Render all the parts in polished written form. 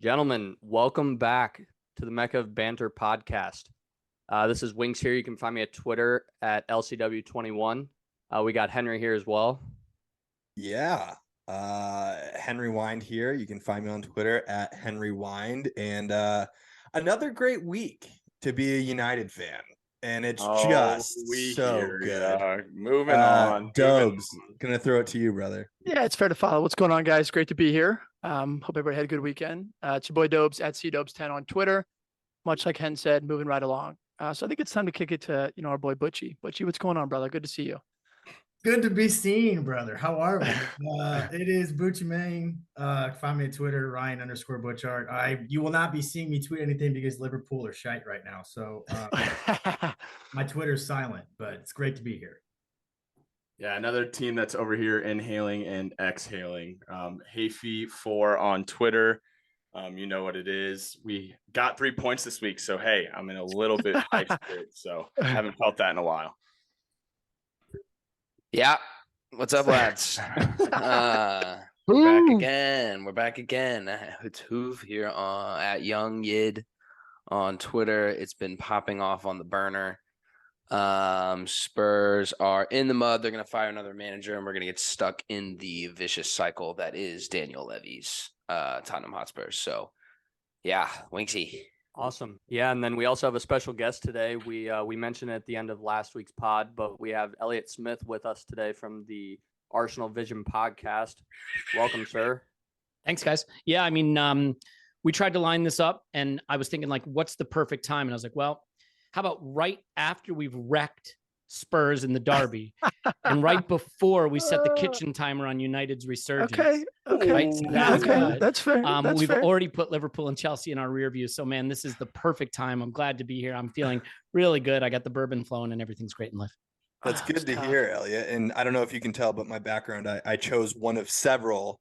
Gentlemen, welcome back to the Mecca of Banter podcast. This is Wings here. You can find me at Twitter at LCW21. We got Henry here as well. Yeah. Henry Wind here. You can find me on Twitter at Henry Wind. And another great week to be a United fan. And it's just so good. Yeah. Moving on. Dubs, gonna throw it to you, brother. Yeah, it's fair to follow. What's going on, guys? Great to be here. Hope everybody had a good weekend. It's your boy Dobes at CDobes10 on Twitter. Much like Hen said, moving right along. So I think it's time to kick it to our boy Butchie. Butchie, what's going on, brother? Good to see you. Good to be seen, brother. How are we? It is Butchie Main. Find me on Twitter, Ryan_Butchart. You will not be seeing me tweet anything because Liverpool are shite right now. So my Twitter's silent, but it's great to be here. Yeah, another team that's over here inhaling and exhaling. Hayfee4 on Twitter. You know what it is. We got 3 points this week, so hey, I'm in a little bit high spirit, so I haven't felt that in a while. Yeah. What's up, lads? We're back again. It's Hoove here at Young Yid on Twitter. It's been popping off on the burner. Spurs are in the mud. They're going to fire another manager, and we're going to get stuck in the vicious cycle that is Daniel Levy's Tottenham Hotspurs. So, yeah, Winksy. Awesome. Yeah, and then we also have a special guest today. We mentioned it at the end of last week's pod, but we have Elliot Smith with us today from the ArsenalVision Podcast. Welcome, sir. Thanks, guys. Yeah, I mean, we tried to line this up, and I was thinking, like, what's the perfect time? And I was like, well, how about right after we've wrecked Spurs in the derby and right before we set the kitchen timer on United's resurgence? Okay. Right? So that's fair. We've already put Liverpool and Chelsea in our rear view. So, man, this is the perfect time. I'm glad to be here. I'm feeling really good. I got the bourbon flowing and everything's great in life. That's good to hear, Elliot. And I don't know if you can tell, but my background, I chose one of several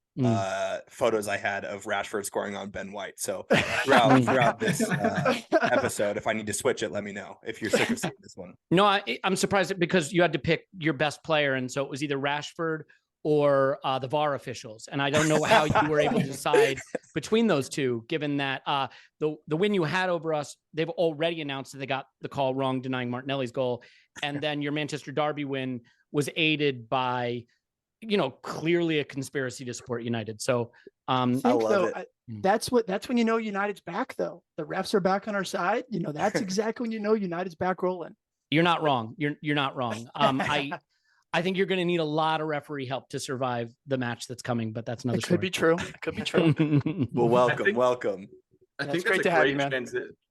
photos I had of Rashford scoring on Ben White. So throughout this episode, if I need to switch it, let me know if you're sick of seeing this one. No, I'm surprised because you had to pick your best player. And so it was either Rashford or the VAR officials. And I don't know how you were able to decide between those two, given that the win you had over us, they've already announced that they got the call wrong, denying Martinelli's goal. And then your Manchester Derby win was aided by, clearly a conspiracy to support United. So that's when United's back, though. The refs are back on our side. That's exactly when United's back rolling. You're not wrong. You're not wrong. I think you're going to need a lot of referee help to survive the match that's coming, but that's another story. It could be true. Well, welcome. I think great to have you, man.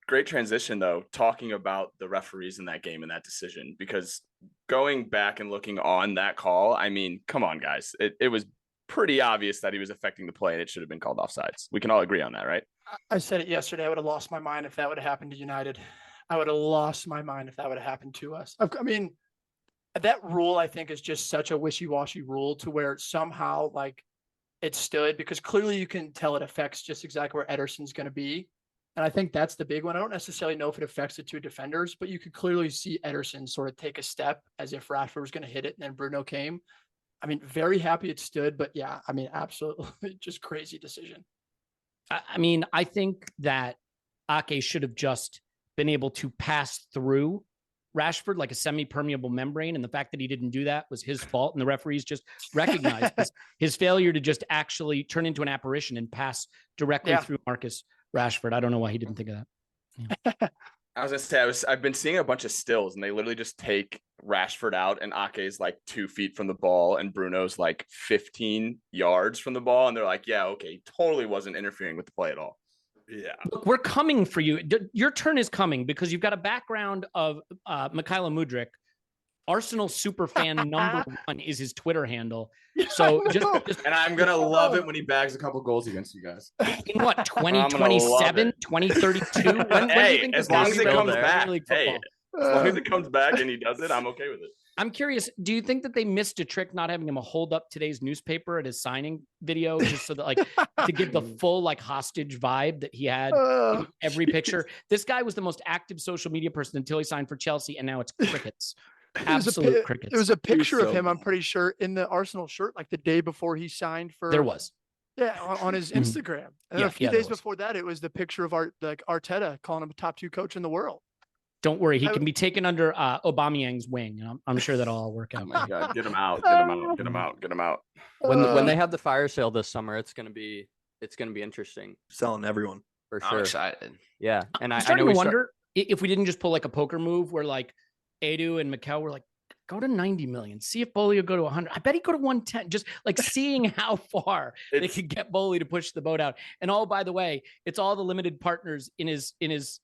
Great transition, though, talking about the referees in that game and that decision, because going back and looking on that call, I mean, come on, guys. It was pretty obvious that he was affecting the play and it should have been called offsides. We can all agree on that, right? I said it yesterday. I would have lost my mind if that would have happened to United. I would have lost my mind if that would have happened to us. I mean, that rule, I think, is just such a wishy-washy rule to where somehow, it stood, because clearly you can tell it affects just exactly where Ederson's going to be. And I think that's the big one. I don't necessarily know if it affects the two defenders, but you could clearly see Ederson sort of take a step as if Rashford was going to hit it, and then Bruno came. I mean, very happy it stood, but yeah, I mean, absolutely just crazy decision. I mean, I think that Ake should have just been able to pass through Rashford like a semi-permeable membrane, and the fact that he didn't do that was his fault, and the referees just recognized his failure to just actually turn into an apparition and pass directly through Marcus Rashford. I don't know why he didn't think of that. Yeah. I was gonna say, I've been seeing a bunch of stills, and they literally just take Rashford out, and Ake's like 2 feet from the ball, and Bruno's like 15 yards from the ball, and they're like, yeah, okay, totally wasn't interfering with the play at all. Yeah. Look, we're coming for you. Your turn is coming, because you've got a background of Mikhailo Mudryk. Arsenal super fan number 1 is his Twitter handle. So just and I'm going to love it when he bags a couple goals against you guys. In what, 2027, 2032? Hey, as long as it comes back. Hey, as long as it comes back and he does it, I'm okay with it. I'm curious, do you think that they missed a trick not having him hold up today's newspaper at his signing video, just so that to give the full hostage vibe that he had in every picture? This guy was the most active social media person until he signed for Chelsea, and now it's crickets. Absolute crickets. There was a picture of him, I'm pretty sure, in the Arsenal shirt, the day before he signed for. There was. Yeah, on his Instagram. And a few days before that, it was the picture of Arteta calling him a top 2 coach in the world. Don't worry, he can be taken under Aubameyang's wing. I'm sure that'll all work out. Oh my God, get him out, get him out, get him out, get him out. When they have the fire sale this summer, it's gonna be interesting. Selling everyone for sure. I'm excited. Yeah, and I'm starting to wonder if we didn't just pull like a poker move where like Edu and Mikel were like, go to 90 million, see if Boley will go to 100. I bet he'd go to 110, just like seeing how far they could get Boley to push the boat out. And by the way, it's all the limited partners in his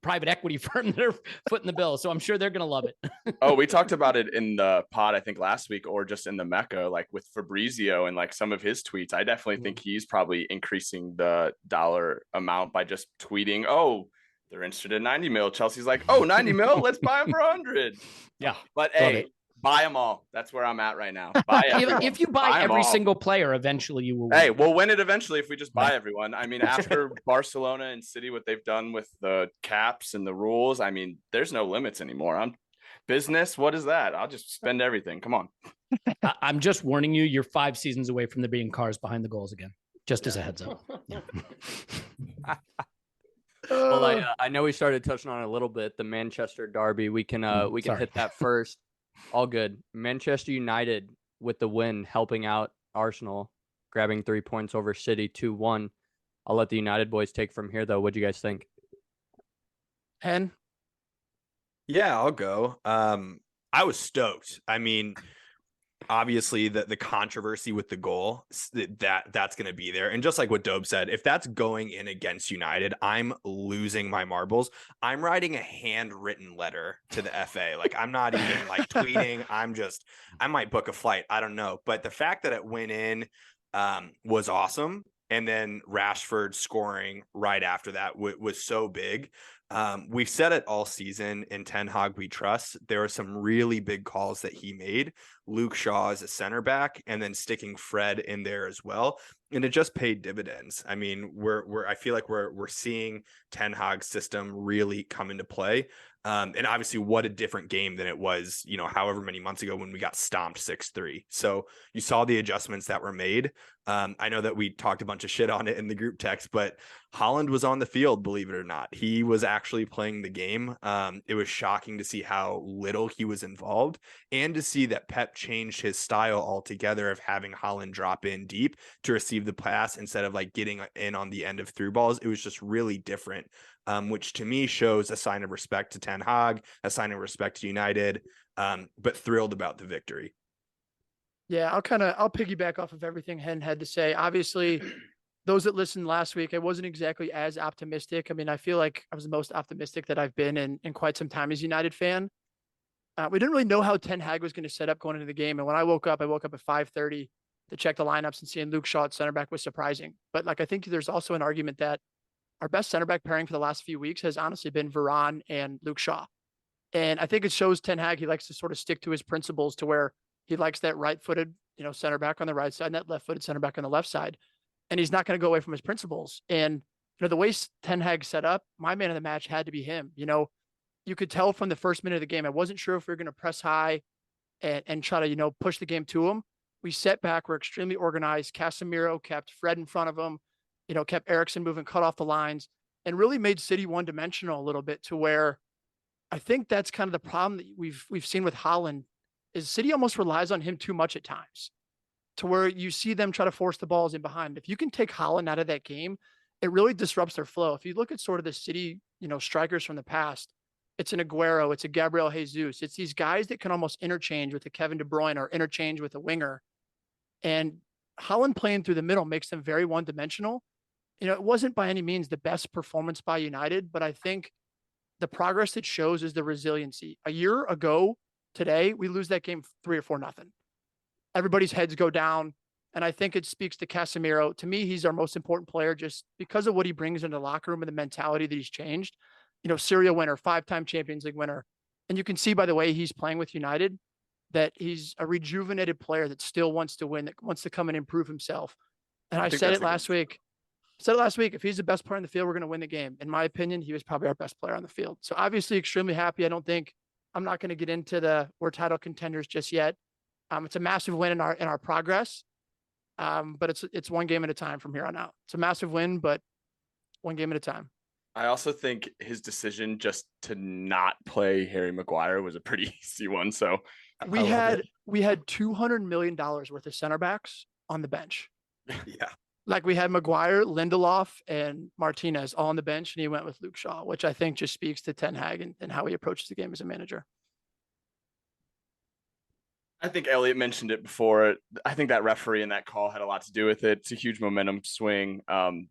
private equity firm that are footing the bill. So I'm sure they're going to love it. Oh, we talked about it in the pod, I think last week, or just in the Mecca, like with Fabrizio and like some of his tweets. I definitely think he's probably increasing the dollar amount by just tweeting, oh, they're interested in 90 mil. Chelsea's like, oh, 90 mil, let's buy them for 100. Yeah. But hey, buy them all. That's where I'm at right now. Buy if you buy every single player, eventually you will win. Hey, we'll win it eventually if we just buy everyone. I mean, after Barcelona and City, what they've done with the caps and the rules, I mean, there's no limits anymore. Business, what is that? I'll just spend everything. Come on. I'm just warning you, you're 5 seasons away from there being cars behind the goals again. Just as a heads up. Yeah. Well, I know we started touching on it a little bit. The Manchester derby, we can hit that first. All good. Manchester United with the win, helping out Arsenal, grabbing 3 points over City 2-1. I'll let the United boys take from here, though. What do you guys think? Hen? Yeah, I'll go. I was stoked. I mean, obviously the controversy with the goal, that's going to be there. And just like what Dobe said, if that's going in against United, I'm losing my marbles. I'm writing a handwritten letter to the FA. Like, I'm not even like tweeting. I might book a flight. I don't know. But the fact that it went in was awesome. And then Rashford scoring right after that was so big. We've said it all season in Ten Hag we trust. There are some really big calls that he made. Luke Shaw as a center back, and then sticking Fred in there as well. And it just paid dividends. I mean, I feel like we're seeing Ten Hag's system really come into play. And obviously what a different game than it was, however many months ago when we got stomped 6-3. So you saw the adjustments that were made. I know that we talked a bunch of shit on it in the group text, but Haaland was on the field, believe it or not. He was actually playing the game. It was shocking to see how little he was involved, and to see that Pep changed his style altogether of having Haaland drop in deep to receive the pass instead of like getting in on the end of through balls. It was just really different, which to me shows a sign of respect to Ten Hag, a sign of respect to United, but thrilled about the victory. Yeah, I'll piggyback off of everything Hen had to say. Obviously, those that listened last week, I wasn't exactly as optimistic. I mean, I feel like I was the most optimistic that I've been in quite some time as a United fan. We didn't really know how Ten Hag was going to set up going into the game. And when I woke up at 5:30 to check the lineups, and seeing Luke Shaw at center back was surprising. But I think there's also an argument that our best center back pairing for the last few weeks has honestly been Varane and Luke Shaw. And I think it shows Ten Hag, he likes to sort of stick to his principles, to where he likes that right-footed, center back on the right side, and that left-footed center back on the left side. And he's not going to go away from his principles. And, the way Ten Hag set up, my man of the match had to be him. You could tell from the first minute of the game, I wasn't sure if we were going to press high and try to, push the game to him. We set back. We're extremely organized. Casemiro kept Fred in front of him, kept Eriksen moving, cut off the lines, and really made City one-dimensional a little bit, to where I think that's kind of the problem that we've seen with Haaland, is City almost relies on him too much at times, to where you see them try to force the balls in behind. If you can take Haaland out of that game, it really disrupts their flow. If you look at sort of the City, strikers from the past, it's an Aguero, it's a Gabriel Jesus. It's these guys that can almost interchange with a Kevin De Bruyne or interchange with a winger. And Haaland playing through the middle makes them very one-dimensional. It wasn't by any means the best performance by United, but I think the progress it shows is the resiliency. A year ago today, we lose that game 3 or 4-0. Everybody's heads go down. And I think it speaks to Casemiro. To me, he's our most important player just because of what he brings into the locker room and the mentality that he's changed. Syria winner, 5-time Champions League winner. And you can see by the way he's playing with United that he's a rejuvenated player that still wants to win, that wants to come and improve himself. And I said it last week. If he's the best player on the field, we're going to win the game. In my opinion, he was probably our best player on the field. So obviously extremely happy. I'm not going to get into we're title contenders just yet. It's a massive win in our progress. But it's one game at a time from here on out. It's a massive win, but one game at a time. I also think his decision just to not play Harry Maguire was a pretty easy one. So we had $200 million worth of center backs on the bench. Yeah. Like we had Maguire, Lindelof, and Martinez all on the bench, and he went with Luke Shaw, which I think just speaks to Ten Hag and how he approaches the game as a manager. I think Elliot mentioned it before. I think that referee in that call had a lot to do with it. It's a huge momentum swing.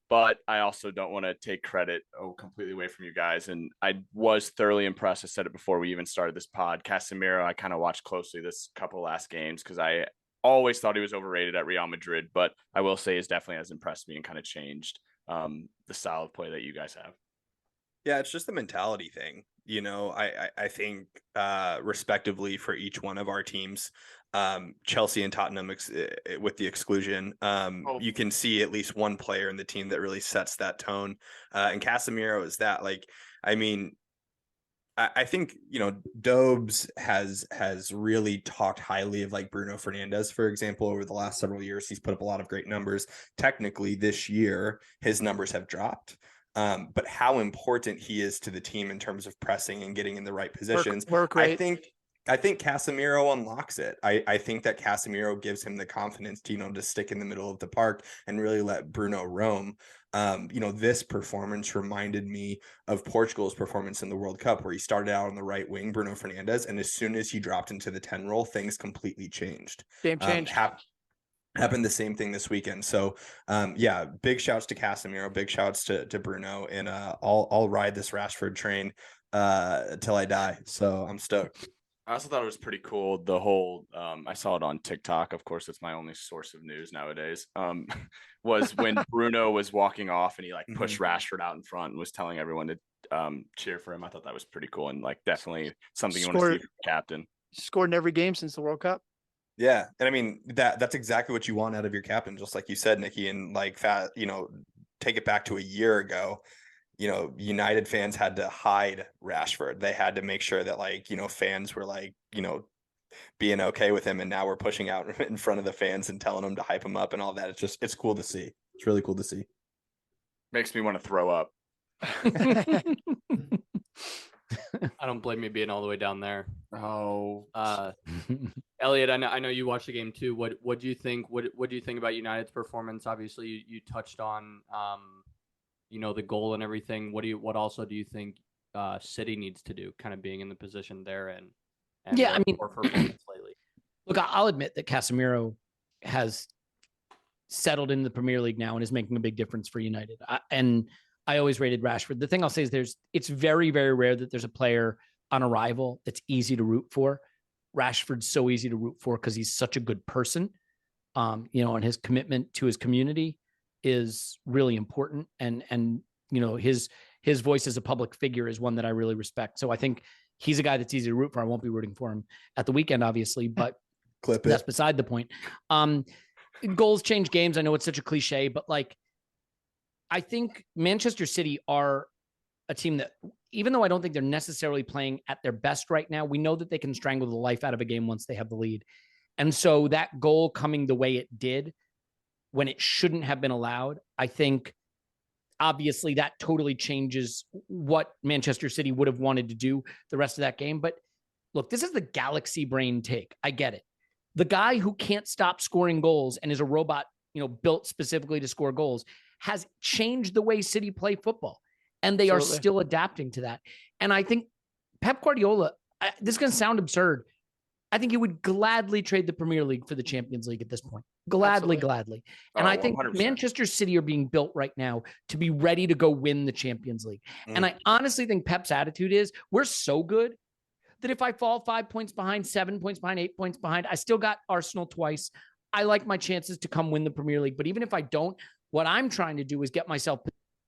But I also don't want to take credit completely away from you guys. And I was thoroughly impressed. I said it before we even started this pod. Casemiro, I kind of watched closely this couple last games because I always thought he was overrated at Real Madrid. But I will say he's definitely has impressed me and kind of changed the style of play that you guys have. Yeah, it's just a mentality thing. You know, I think respectively for each one of our teams, Chelsea and Tottenham with the exclusion, you can see at least one player in the team that really sets that tone. And Casemiro is that. Like, I mean, I think, you know, Dobes has really talked highly of like Bruno Fernandes, for example, over the last several years. He's put up a lot of great numbers. Technically, this year, his numbers have dropped. But how important he is to the team in terms of pressing and getting in the right positions. Work rate. I think Casemiro unlocks it. I think that Casemiro gives him the confidence to, you know, to stick in the middle of the park and really let Bruno roam. You know, this performance reminded me of Portugal's performance in the World Cup, where he started out on the right wing, Bruno Fernandes, and as soon as he dropped into the 10 role, things completely changed. Game changed. Happened the same thing this weekend. So yeah, big shouts to Casemiro, big shouts to Bruno, and I'll ride this Rashford train till I die. So I'm stoked. I also thought it was pretty cool. The whole I saw it on TikTok. Of course, it's my only source of news nowadays. Was when Bruno was walking off and he like pushed Rashford out in front and was telling everyone to cheer for him. I thought that was pretty cool and like definitely something you want to see from the captain. Scored in every game since the World Cup. Yeah. And I mean, that's exactly what you want out of your captain, just like you said, Nikki, and like take it back to a year ago, you know, United fans had to hide Rashford. They had to make sure that like, you know, fans were like, you know, being okay with him. And now we're pushing out in front of the fans and telling them to hype him up and all that. It's cool to see. It's really cool to see. Makes me want to throw up. I don't blame you being all the way down there. Oh, Elliot, I know you watched the game too. What do you think? What do you think about United's performance? Obviously, you touched on, you know, the goal and everything. What also do you think City needs to do, kind of being in the position they're in? Yeah, I mean, performance lately. Look, I'll admit that Casemiro has settled in the Premier League now and is making a big difference for United. I always rated Rashford. The thing I'll say is it's very, very rare that there's a player on arrival that's easy to root for. Rashford's so easy to root for because he's such a good person, you know, and his commitment to his community is really important. And you know, his voice as a public figure is one that I really respect. So I think he's a guy that's easy to root for. I won't be rooting for him at the weekend, obviously, but that's beside the point. Goals change games. I know it's such a cliche, but like, I think Manchester City are a team that, even though I don't think they're necessarily playing at their best right now, we know that they can strangle the life out of a game once they have the lead. And so that goal coming the way it did when it shouldn't have been allowed, I think obviously that totally changes what Manchester City would have wanted to do the rest of that game. But look, this is the galaxy brain take. I get it. The guy who can't stop scoring goals and is a robot, you know, built specifically to score goals, has changed the way City play football, and they are still adapting to that. And I think Pep Guardiola, this is going to sound absurd, I think he would gladly trade the Premier League for the Champions League at this point. Gladly. And I think 100%. Manchester City are being built right now to be ready to go win the Champions League. And I honestly think Pep's attitude is, we're so good that if I fall 5 points behind, 7 points behind, 8 points behind, I still got Arsenal twice. I like my chances to come win the Premier League. But even if I don't, what I'm trying to do is get myself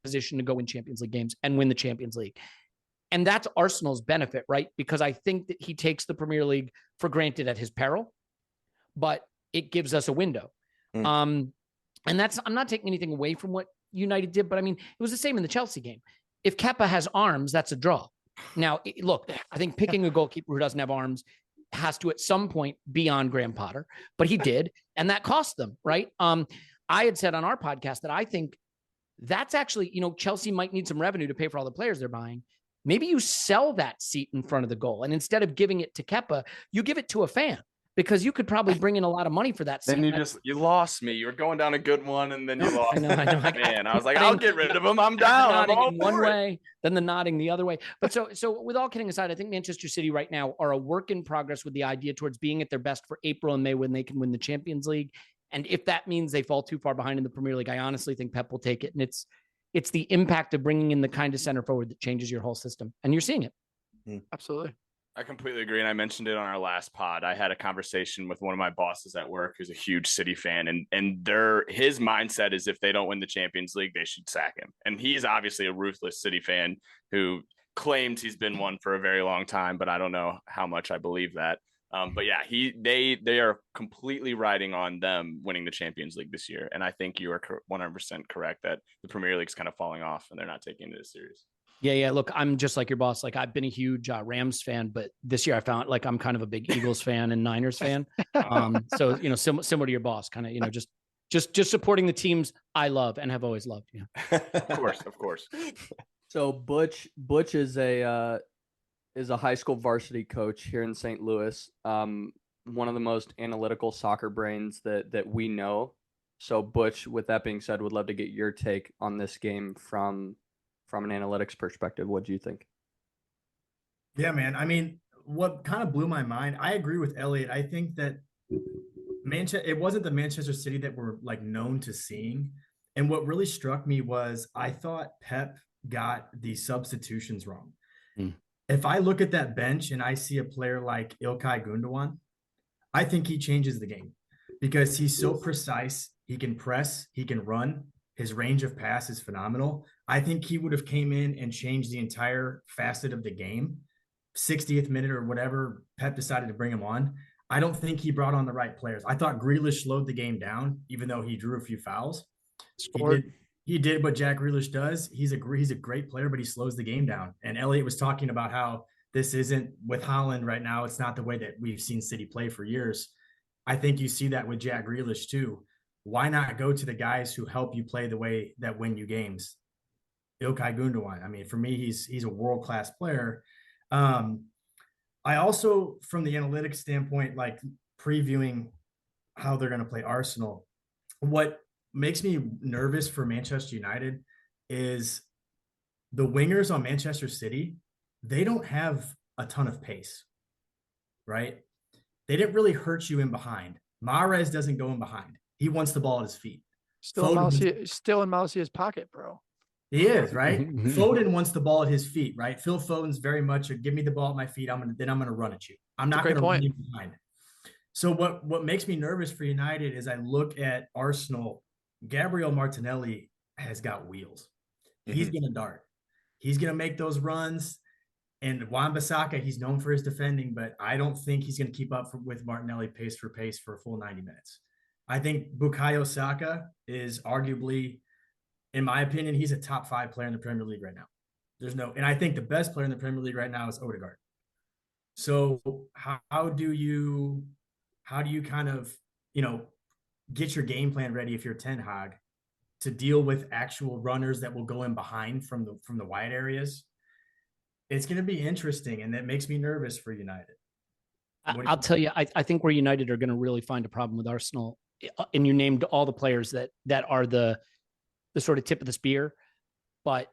positioned to go win Champions League games and win the Champions League. And that's Arsenal's benefit, right? Because I think that he takes the Premier League for granted at his peril, but it gives us a window. And that's, I'm not taking anything away from what United did, but I mean, it was the same in the Chelsea game. If Kepa has arms, that's a draw. Now, look, I think picking a goalkeeper who doesn't have arms has to at some point be on Graham Potter, but he did, and that cost them, right? I had said on our podcast that I think that's actually, Chelsea might need some revenue to pay for all the players they're buying. Maybe you sell that seat in front of the goal, and instead of giving it to Kepa, you give it to a fan, because you could probably bring in a lot of money for that seat. Then you lost me. You were going down a good one, and then you lost. I know. Man, I was like, I'll get rid of him. I'm down. The nodding in one way, then the nodding the other way. But so with all kidding aside, I think Manchester City right now are a work in progress with the idea towards being at their best for April and May, when they can win the Champions League. And if that means they fall too far behind in the Premier League, I honestly think Pep will take it. And it's the impact of bringing in the kind of center forward that changes your whole system. And you're seeing it. Absolutely. I completely agree. And I mentioned it on our last pod. I had a conversation with one of my bosses at work who's a huge City fan. And his mindset is if they don't win the Champions League, they should sack him. And he's obviously a ruthless City fan who claims he's been one for a very long time, but I don't know how much I believe that. But yeah, they are completely riding on them winning the Champions League this year. And I think you are 100% correct that the Premier League's kind of falling off and they're not taking it as serious. Yeah. Look, I'm just like your boss. Like, I've been a huge Rams fan, but this year I found like I'm kind of a big Eagles fan and Niners fan. So similar to your boss, kind of just supporting the teams I love and have always loved. Yeah, of course. So Butch is a high school varsity coach here in St. Louis. One of the most analytical soccer brains that we know. So Butch, with that being said, would love to get your take on this game from an analytics perspective. What do you think? Yeah, man. I mean, what kind of blew my mind, I agree with Elliot. I think that it wasn't the Manchester City that we're like known to seeing. And what really struck me was I thought Pep got the substitutions wrong. If I look at that bench and I see a player like Ilkay Gundogan, I think he changes the game because he's so precise. He can press, he can run. His range of pass is phenomenal. I think he would have came in and changed the entire facet of the game. 60th minute or whatever, Pep decided to bring him on. I don't think he brought on the right players. I thought Grealish slowed the game down, even though he drew a few fouls. He did what Jack Grealish does. He's a great player, but he slows the game down. And Elliot was talking about how this isn't with Haaland right now. It's not the way that we've seen City play for years. I think you see that with Jack Grealish too. Why not go to the guys who help you play the way that win you games? Ilkay Gundogan. I mean, for me, he's a world-class player. I also, from the analytics standpoint, like previewing how they're going to play Arsenal, what makes me nervous for Manchester United is the wingers on Manchester City. They don't have a ton of pace, right? They didn't really hurt you in behind. Mahrez doesn't go in behind. He wants the ball at his feet. Still in Marcia's pocket, bro. He is, right? Foden wants the ball at his feet, right? Phil Foden's very much give me the ball at my feet. I'm gonna run at you. I'm not gonna run behind. So what makes me nervous for United is I look at Arsenal. Gabriel Martinelli has got wheels. He's gonna dart. He's gonna make those runs. And Wan-Bissaka, he's known for his defending, but I don't think he's gonna keep up with Martinelli pace for a full 90 minutes. I think Bukayo Saka is arguably, in my opinion, he's a top 5 player in the Premier League right now. And I think the best player in the Premier League right now is Odegaard. So how do you kind of, get your game plan ready if you're Ten Hag to deal with actual runners that will go in behind from the wide areas? It's going to be interesting, and that makes me nervous for United. I'll tell you, I think where United are going to really find a problem with Arsenal, and you named all the players that are the sort of tip of the spear, but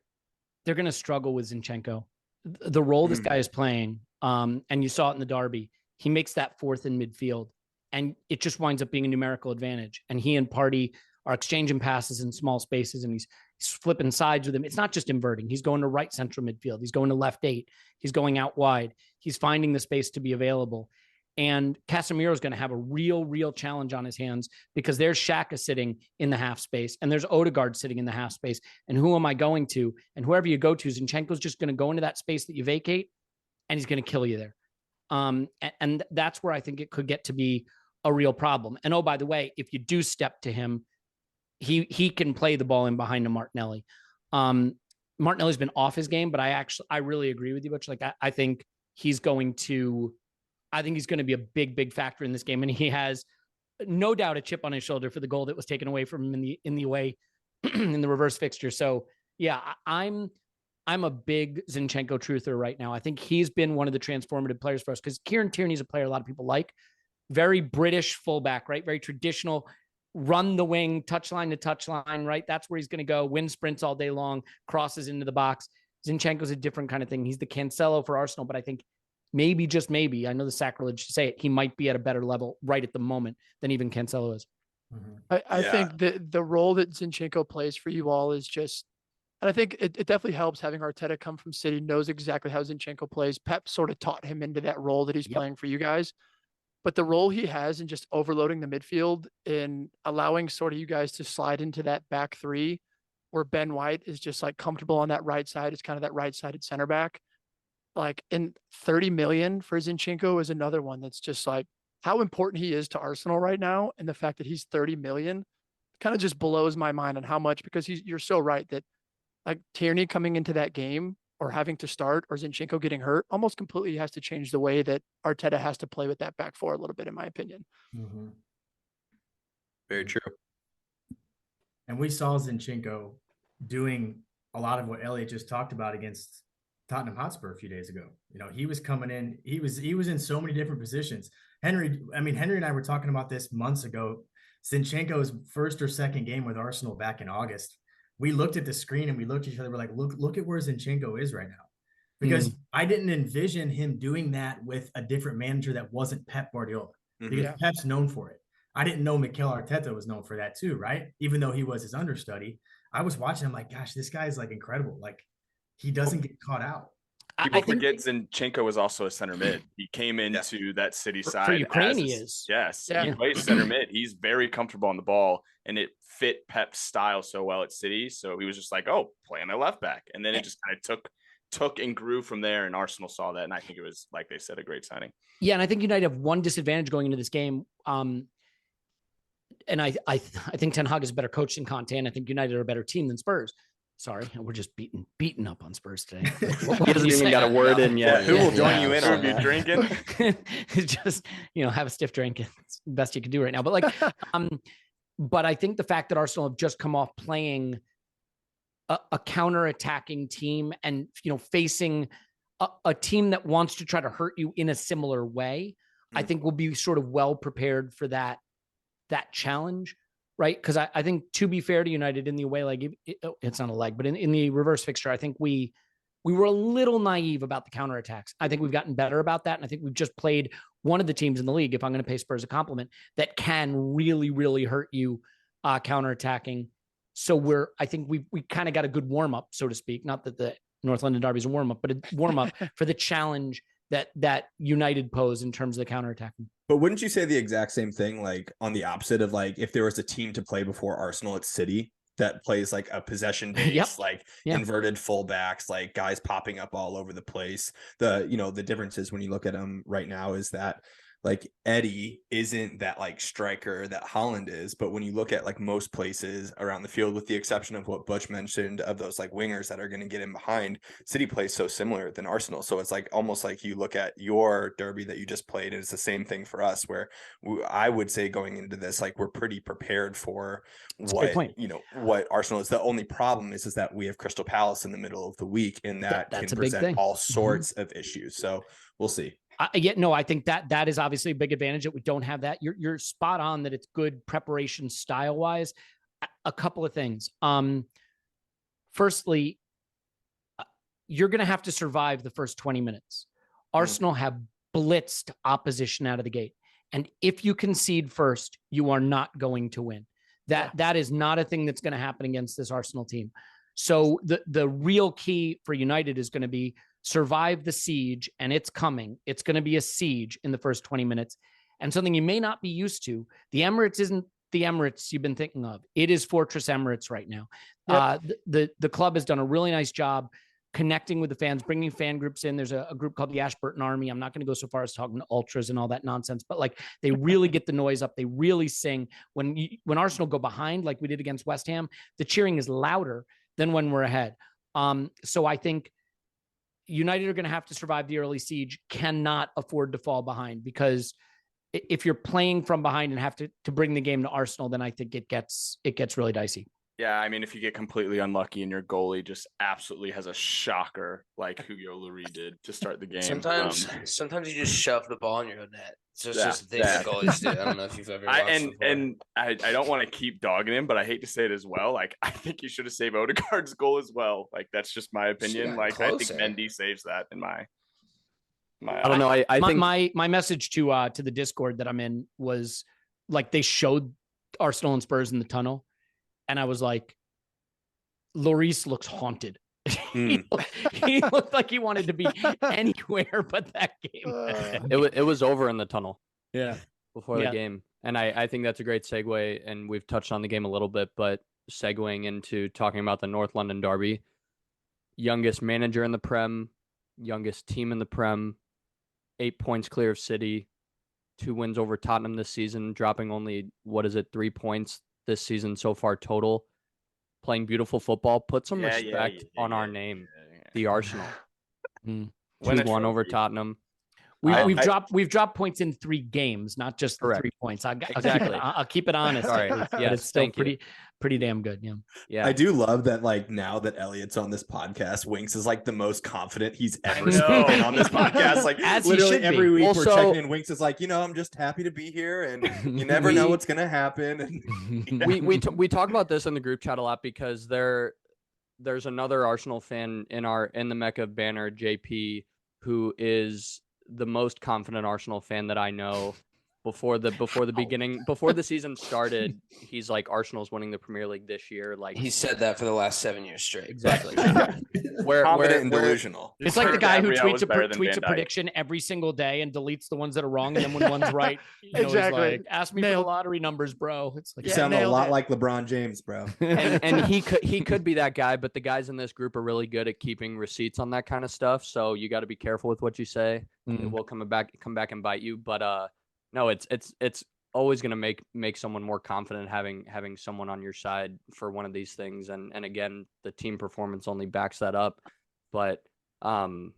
they're going to struggle with Zinchenko. The role this guy is playing, and you saw it in the derby, he makes that fourth in midfield, and it just winds up being a numerical advantage. And he and Partey are exchanging passes in small spaces, and he's flipping sides with him. It's not just inverting. He's going to right central midfield. He's going to left 8. He's going out wide. He's finding the space to be available. And Casemiro is going to have a real challenge on his hands because there's Xhaka sitting in the half space and there's Odegaard sitting in the half space. And who am I going to? And whoever you go to, Zinchenko's just going to go into that space that you vacate and he's going to kill you there. And that's where I think it could get to be a real problem. And oh, by the way, if you do step to him, he can play the ball in behind to Martinelli. Martinelli's been off his game, but I really agree with you, Butch. Like I think he's going to I think he's going to be a big factor in this game. And he has no doubt a chip on his shoulder for the goal that was taken away from him in the away in the reverse fixture. So yeah, I'm a big Zinchenko truther right now. I think he's been one of the transformative players for us because Kieran Tierney's a player a lot of people like. Very British fullback, right? Very traditional, run the wing, touchline to touchline, right? That's where he's going to go, win sprints all day long, crosses into the box. Zinchenko's a different kind of thing. He's the Cancelo for Arsenal, but I think maybe, just maybe, I know the sacrilege to say it, he might be at a better level right at the moment than even Cancelo is. I think the role that Zinchenko plays for you all is just, and I think it definitely helps having Arteta come from City, knows exactly how Zinchenko plays. Pep sort of taught him into that role that he's playing for you guys. But the role he has in just overloading the midfield and allowing sort of you guys to slide into that back three where Ben White is just like comfortable on that right side. It's kind of that right-sided center back. Like, in 30 million for Zinchenko is another one that's just like how important he is to Arsenal right now. And the fact that he's 30 million kind of just blows my mind on how much, because you're so right that like Tierney coming into that game or having to start or Zinchenko getting hurt almost completely has to change the way that Arteta has to play with that back four a little bit, in my opinion. Very true. And we saw Zinchenko doing a lot of what Elliot just talked about against Tottenham Hotspur a few days ago. You know, he was coming in, he was in so many different positions. Henry and I were talking about this months ago. Zinchenko's first or second game with Arsenal back in August, we looked at the screen and we looked at each other. We're like, look at where Zinchenko is right now. Because I didn't envision him doing that with a different manager that wasn't Pep Guardiola. Because Pep's known for it. I didn't know Mikel Arteta was known for that too, right? Even though he was his understudy. I was watching him like, gosh, this guy's like incredible. Like, he doesn't get caught out. People forget Zinchenko was also a center mid. He came into that City side. For Ukraine, he is. Yes. He plays center mid. He's very comfortable on the ball, and it fit Pep's style so well at City. So he was just like, oh, play on my left back. And then it just kind of took and grew from there, and Arsenal saw that. And I think it was, like they said, a great signing. Yeah, and I think United have one disadvantage going into this game. And I think Ten Hag is a better coach than Conte, and I think United are a better team than Spurs. Sorry, we're just beating up on Spurs today. He hasn't even got a word in yet. Who will join you in on you drinking? Just, have a stiff drink. It's the best you can do right now. But but I think the fact that Arsenal have just come off playing a counter-attacking team and, facing a team that wants to try to hurt you in a similar way, I think we'll be sort of well prepared for that challenge. Right. Because I think, to be fair to United in the away leg, it's not a leg, but in the reverse fixture, I think we were a little naive about the counterattacks. I think we've gotten better about that. And I think we've just played one of the teams in the league, if I'm going to pay Spurs a compliment, that can really, really hurt you counterattacking. So I think we kind of got a good warm up, so to speak. Not that the North London Derby is a warm up, but a warm up for the challenge that United pose in terms of the counterattacking. But wouldn't you say the exact same thing, like on the opposite of like if there was a team to play before Arsenal at City that plays like a possession base, inverted fullbacks, like guys popping up all over the place. The differences when you look at them right now is that like Eddie isn't that like striker that Haaland is, but when you look at like most places around the field, with the exception of what Butch mentioned of those like wingers that are going to get in behind, City plays so similar than Arsenal. So it's like almost like you look at your derby that you just played, and it's the same thing for us, where I would say going into this, like we're pretty prepared for what Arsenal is. The only problem is that we have Crystal Palace in the middle of the week, and that can present all sorts of issues. So we'll see. I think that is obviously a big advantage that we don't have that. You're spot on that it's good preparation style wise. A couple of things. Firstly, you're going to have to survive the first 20 minutes. Arsenal have blitzed opposition out of the gate. And if you concede first, you are not going to win. That is not a thing that's going to happen against this Arsenal team. So the real key for United is going to be survive the siege, and it's coming. It's going to be a siege in the first 20 minutes. And something you may not be used to, the Emirates isn't the Emirates you've been thinking of. It is Fortress Emirates right now. Yep. The club has done a really nice job connecting with the fans, bringing fan groups in. There's a group called the Ashburton Army. I'm not going to go so far as talking to ultras and all that nonsense, but like they really get the noise up. They really sing. When Arsenal go behind, like we did against West Ham, the cheering is louder than when we're ahead. So I think United are going to have to survive the early siege, cannot afford to fall behind, because if you're playing from behind and have to bring the game to Arsenal, then I think it gets really dicey. Yeah, I mean, if you get completely unlucky and your goalie just absolutely has a shocker like Hugo Lloris did to start the game. Sometimes you just shove the ball in your own net. So it's just things that goalies do. I don't know if you've ever watched I don't want to keep dogging him, but I hate to say it as well. Like, I think you should have saved Odegaard's goal as well. Like, that's just my opinion. Like, I think Mendy saves that in my I don't know. I think my message to the Discord that I'm in was like, they showed Arsenal and Spurs in the tunnel, and I was like, Lloris looks haunted. He looked like he wanted to be anywhere but that game. It was over in the tunnel. Yeah. Before the game. And I think that's a great segue. And we've touched on the game a little bit, but segueing into talking about the North London derby, youngest manager in the Prem, youngest team in the Prem, 8 points clear of City, 2 wins over Tottenham this season, dropping only, 3 points this season so far total. Playing beautiful football. Put some respect on our name, the Arsenal. 2-1 over Tottenham. We've dropped points in 3 games, not just 3 points. I'll keep it honest. Sorry. Yeah, it's still pretty damn good. Yeah. I do love that, like, now that Elliot's on this podcast, Winks is like the most confident he's ever been on this podcast. Like, as literally every week we're checking in. Winks is like, I'm just happy to be here, and you never know what's gonna happen. We talk about this in the group chat a lot, because there's another Arsenal fan in the Mecca banner, JP, who is the most confident Arsenal fan that I know. Before the season started, he's like, Arsenal's winning the Premier League this year. Like, he said that for the last 7 years straight. Exactly. Confident and delusional. It's like the guy who tweets a prediction every single day and deletes the ones that are wrong, and then when one's right, exactly. He's like, ask me for the lottery numbers, bro. It's like, you sound a lot like LeBron James, bro. and he could be that guy, but the guys in this group are really good at keeping receipts on that kind of stuff. So you got to be careful with what you say. It will come back and bite you. But no, it's always going to make someone more confident having someone on your side for one of these things. And again, the team performance only backs that up. But 2-1,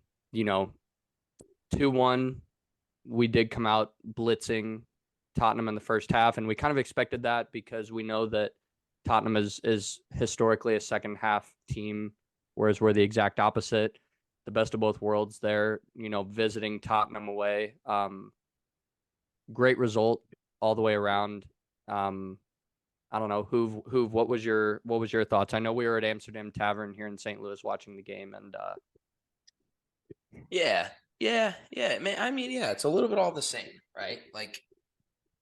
we did come out blitzing Tottenham in the first half, and we kind of expected that, because we know that Tottenham is historically a second half team, whereas we're the exact opposite. The best of both worlds there, visiting Tottenham away. Great result all the way around. I don't know, Hoove, what was your thoughts? I know we were at Amsterdam Tavern here in St. Louis watching the game, and yeah, man. I mean, yeah, it's a little bit all the same, right? Like,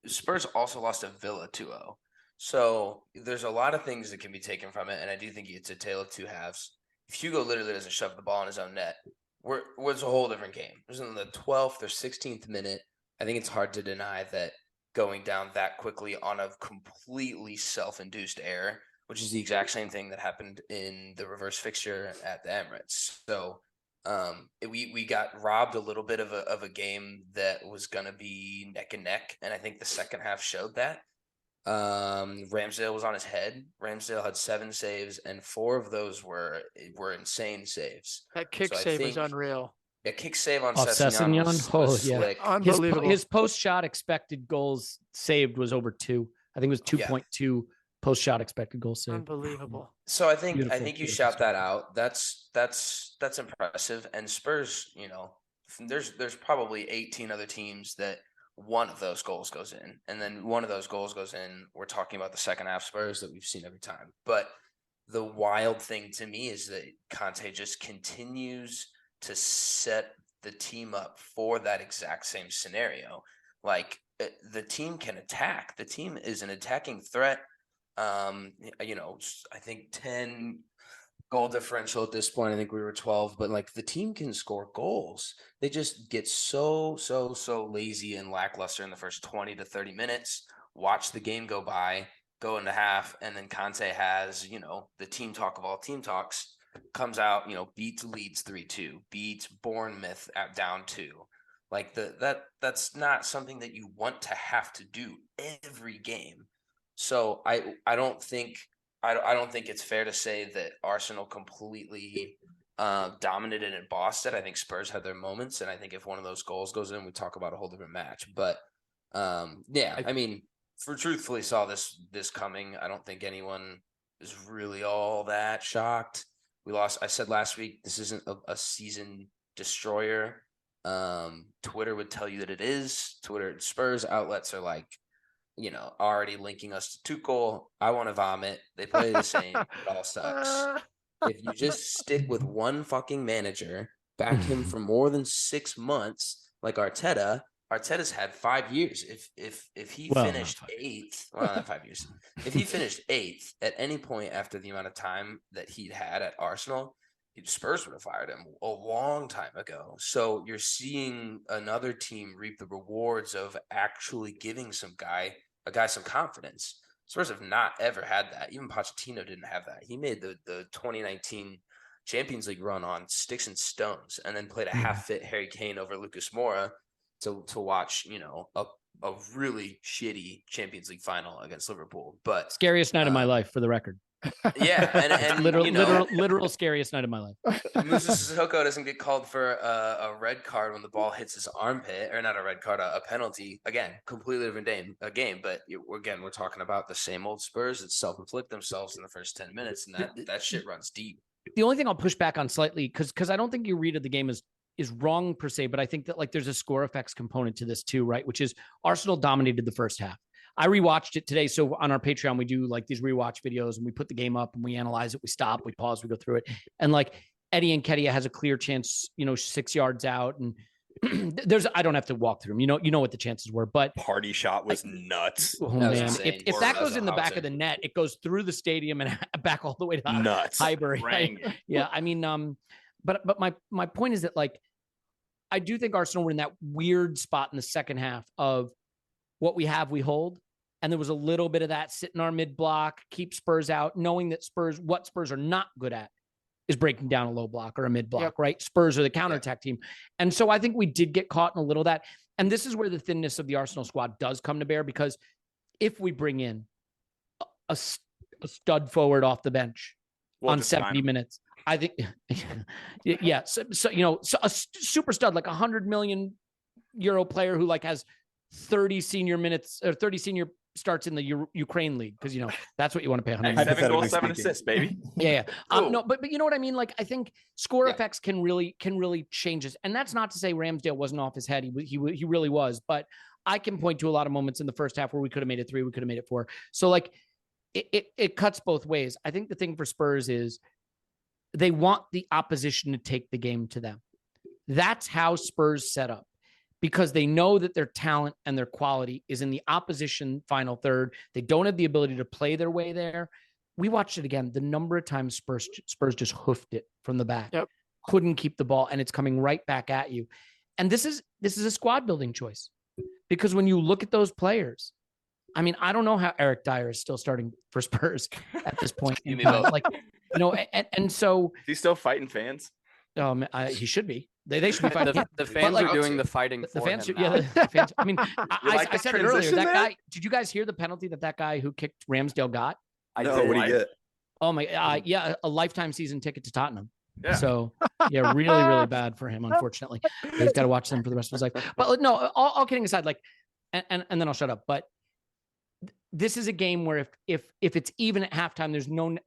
Spurs also lost to Villa 2-0. So there's a lot of things that can be taken from it, and I do think it's a tale of two halves. If Hugo literally doesn't shove the ball in his own net, it's a whole different game. It was in the 12th or 16th minute. I think it's hard to deny that going down that quickly on a completely self-induced error, which is the exact same thing that happened in the reverse fixture at the Emirates. So we got robbed a little bit of a game that was going to be neck and neck, and I think the second half showed that. Ramsdale was on his head. Ramsdale had 7 saves, and 4 of those were insane saves. That kick save was unreal. Yeah, kick save on Sessegnon was slick. Unbelievable. His post-shot expected goals saved was over 2. I think it was 2.2 post-shot expected goals saved. Unbelievable. So I think you shout that out. That's impressive. And Spurs, there's probably 18 other teams that one of those goals goes in, and then one of those goals goes in. We're talking about the second half Spurs that we've seen every time. But the wild thing to me is that Conte just continues to set the team up for that exact same scenario. Like, the team can attack. The team is an attacking threat. I think 10 goal differential at this point. I think we were 12, but like, the team can score goals. They just get so lazy and lackluster in the first 20 to 30 minutes, watch the game go by, go into half, and then Conte has, the team talk of all team talks, comes out, beats Leeds 3-2, beats Bournemouth down 2. Like, that's not something that you want to have to do every game. So I don't think it's fair to say that Arsenal completely dominated and bossed it. I think Spurs had their moments, and I think if one of those goals goes in, we talk about a whole different match. But I mean, truthfully saw this coming. I don't think anyone is really all that shocked. We lost. I said last week, this isn't a season destroyer. Twitter would tell you that it is. Twitter Spurs outlets are like, already linking us to Tuchel. I want to vomit. They play the same. It all sucks. If you just stick with one fucking manager, back him for more than 6 months, like Arteta's had 5 years. If he finished 8th, not 5 years. If he finished 8th at any point after the amount of time that he'd had at Arsenal, Spurs would have fired him a long time ago. So you're seeing another team reap the rewards of actually giving a guy some confidence. Spurs have not ever had that. Even Pochettino didn't have that. He made the 2019 Champions League run on sticks and stones, and then played a half-fit Harry Kane over Lucas Moura to watch, a really shitty Champions League final against Liverpool. But scariest night of my life, for the record. Yeah, and literal scariest night of my life. Musa Sissoko doesn't get called for a red card when the ball hits his armpit, or not a red card, a penalty. Again, completely different game. But we're talking about the same old Spurs that self-inflict themselves in the first 10 minutes, and that shit runs deep. The only thing I'll push back on slightly, because I don't think your read of the game is wrong per se, but I think that there's a score effects component to this too, right? Which is Arsenal dominated the first half. I rewatched it today. So on our Patreon, we do these rewatch videos, and we put the game up and we analyze it. We stop, we pause, we go through it. And Eddie Nketiah has a clear chance, 6 yards out. And I don't have to walk through them. You know what the chances were, but party shot was nuts. Oh man. If that goes in the back of the net, it goes through the stadium and back all the way to nuts. Highbury. Yeah. I mean, but my point is that I do think Arsenal were in that weird spot in the second half of what we have, we hold. And there was a little bit of that sit in our mid block, keep Spurs out, knowing that what Spurs are not good at is breaking down a low block or a mid block, right? Spurs are the counterattack team. And so I think we did get caught in a little of that. And this is where the thinness of the Arsenal squad does come to bear, because if we bring in a stud forward off the bench on 70 minutes, I think, so a super stud, like €100 million player who has 30 senior minutes or 30 senior starts in the Ukraine league, because that's what you want to pay. 7 goals, 7 assists, baby. Yeah. No, but you know what I mean. I think score effects can really change this, and that's not to say Ramsdale wasn't off his head. He really was, but I can point to a lot of moments in the first half where we could have made it 3, we could have made it 4. So it cuts both ways. I think the thing for Spurs is they want the opposition to take the game to them. That's how Spurs set up, because they know that their talent and their quality is in the opposition final third. They don't have the ability to play their way there. We watched it again. The number of times Spurs just hoofed it from the back, couldn't keep the ball, and it's coming right back at you. And this is a squad building choice, because when you look at those players, I mean, I don't know how Eric Dyer is still starting for Spurs at this point in time. And so he's still fighting fans. He should be. They should be fighting. The fans are doing the fighting. The fans, him the fans. I mean, I said it earlier. That guy. Did you guys hear the penalty that guy who kicked Ramsdale got? No, what did he get? Oh my, a lifetime season ticket to Tottenham. Yeah. So really bad for him. Unfortunately, he's got to watch them for the rest of his life. But no, all kidding aside, and then I'll shut up. But this is a game where if it's even at halftime,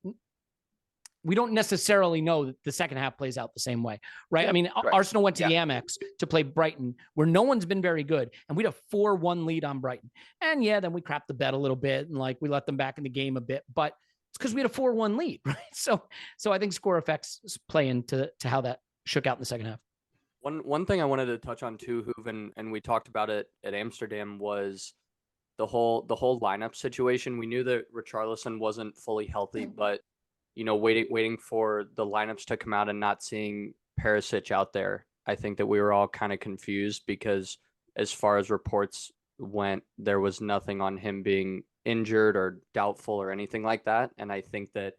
we don't necessarily know that the second half plays out the same way, right? I mean, Arsenal went to the Amex to play Brighton, where no one's been very good, and we had a 4-1 lead on Brighton. And then we crapped the bed a little bit, and we let them back in the game a bit, but it's because we had a 4-1 lead, right? So I think score effects play into how that shook out in the second half. One thing I wanted to touch on too, Hoove, and we talked about it at Amsterdam, was the whole lineup situation. We knew that Richarlison wasn't fully healthy, but waiting for the lineups to come out and not seeing Perisic out there, I think that we were all kind of confused, because as far as reports went, there was nothing on him being injured or doubtful or anything like that. And I think that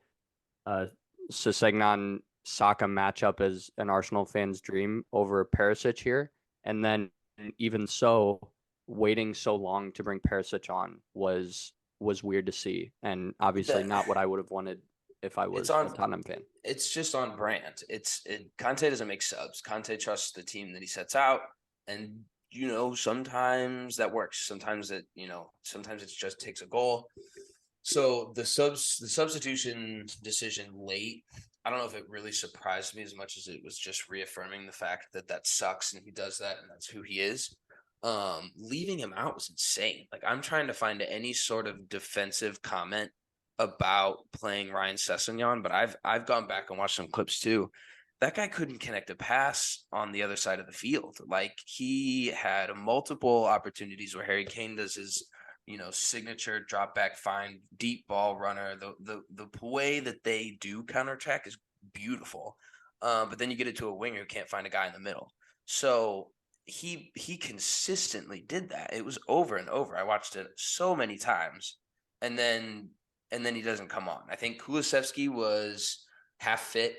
Sessegnon Saka matchup is an Arsenal fan's dream over Perisic here. And then even so, waiting so long to bring Perisic on was weird to see, and obviously not what I would have wanted if I was a Tottenham fan. It's just on brand. Conte doesn't make subs. Conte trusts the team that he sets out, and sometimes that works. Sometimes it just takes a goal. So the substitution decision late, I don't know if it really surprised me as much as it was just reaffirming the fact that sucks and he does that and that's who he is. Leaving him out was insane. Like, I'm trying to find any sort of defensive comment about playing Ryan Sessegnon, but I've gone back and watched some clips too. That guy couldn't connect a pass on the other side of the field. Like, he had multiple opportunities where Harry Kane does his signature drop back, fine, deep ball runner. The way that they do counterattack is beautiful. But then you get it to a winger who can't find a guy in the middle. So he consistently did that. It was over and over. I watched it so many times. And then he doesn't come on. I think Kulusevski was half fit.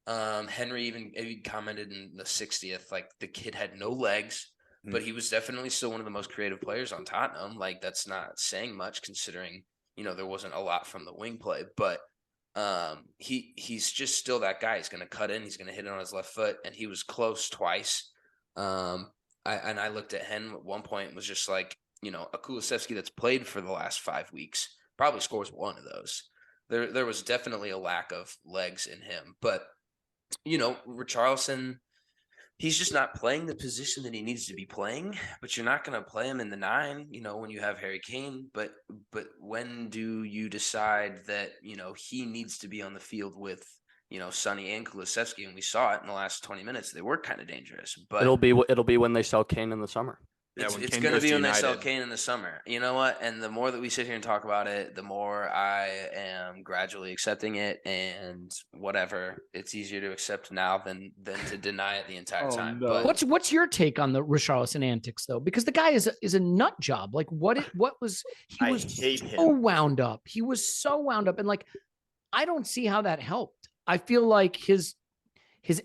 Henry even commented in the 60th, like, the kid had no legs. But he was definitely still one of the most creative players on Tottenham. Like, that's not saying much considering, there wasn't a lot from the wing play. But he's just still that guy. He's going to cut in. He's going to hit it on his left foot. And he was close twice. I looked at Hen at one point and was just like, a Kulusevski that's played for the last 5 weeks probably scores one of those. There was definitely a lack of legs in him. But, Richarlison, he's just not playing the position that he needs to be playing, but you're not going to play him in the 9, when you have Harry Kane. But when do you decide that, he needs to be on the field with, Sonny and Kulusevski? And we saw it in the last 20 minutes. They were kind of dangerous. But it'll be when they sell Kane in the summer. It's going to be when they sell Kane in the summer. You know what? And the more that we sit here and talk about it, the more I am gradually accepting it. And whatever, it's easier to accept now than to deny it the entire time. No. But what's your take on the Richarlison antics, though? Because the guy is a nut job. Like, he was so wound up. He was so wound up, and like, I don't see how that helped. I feel like his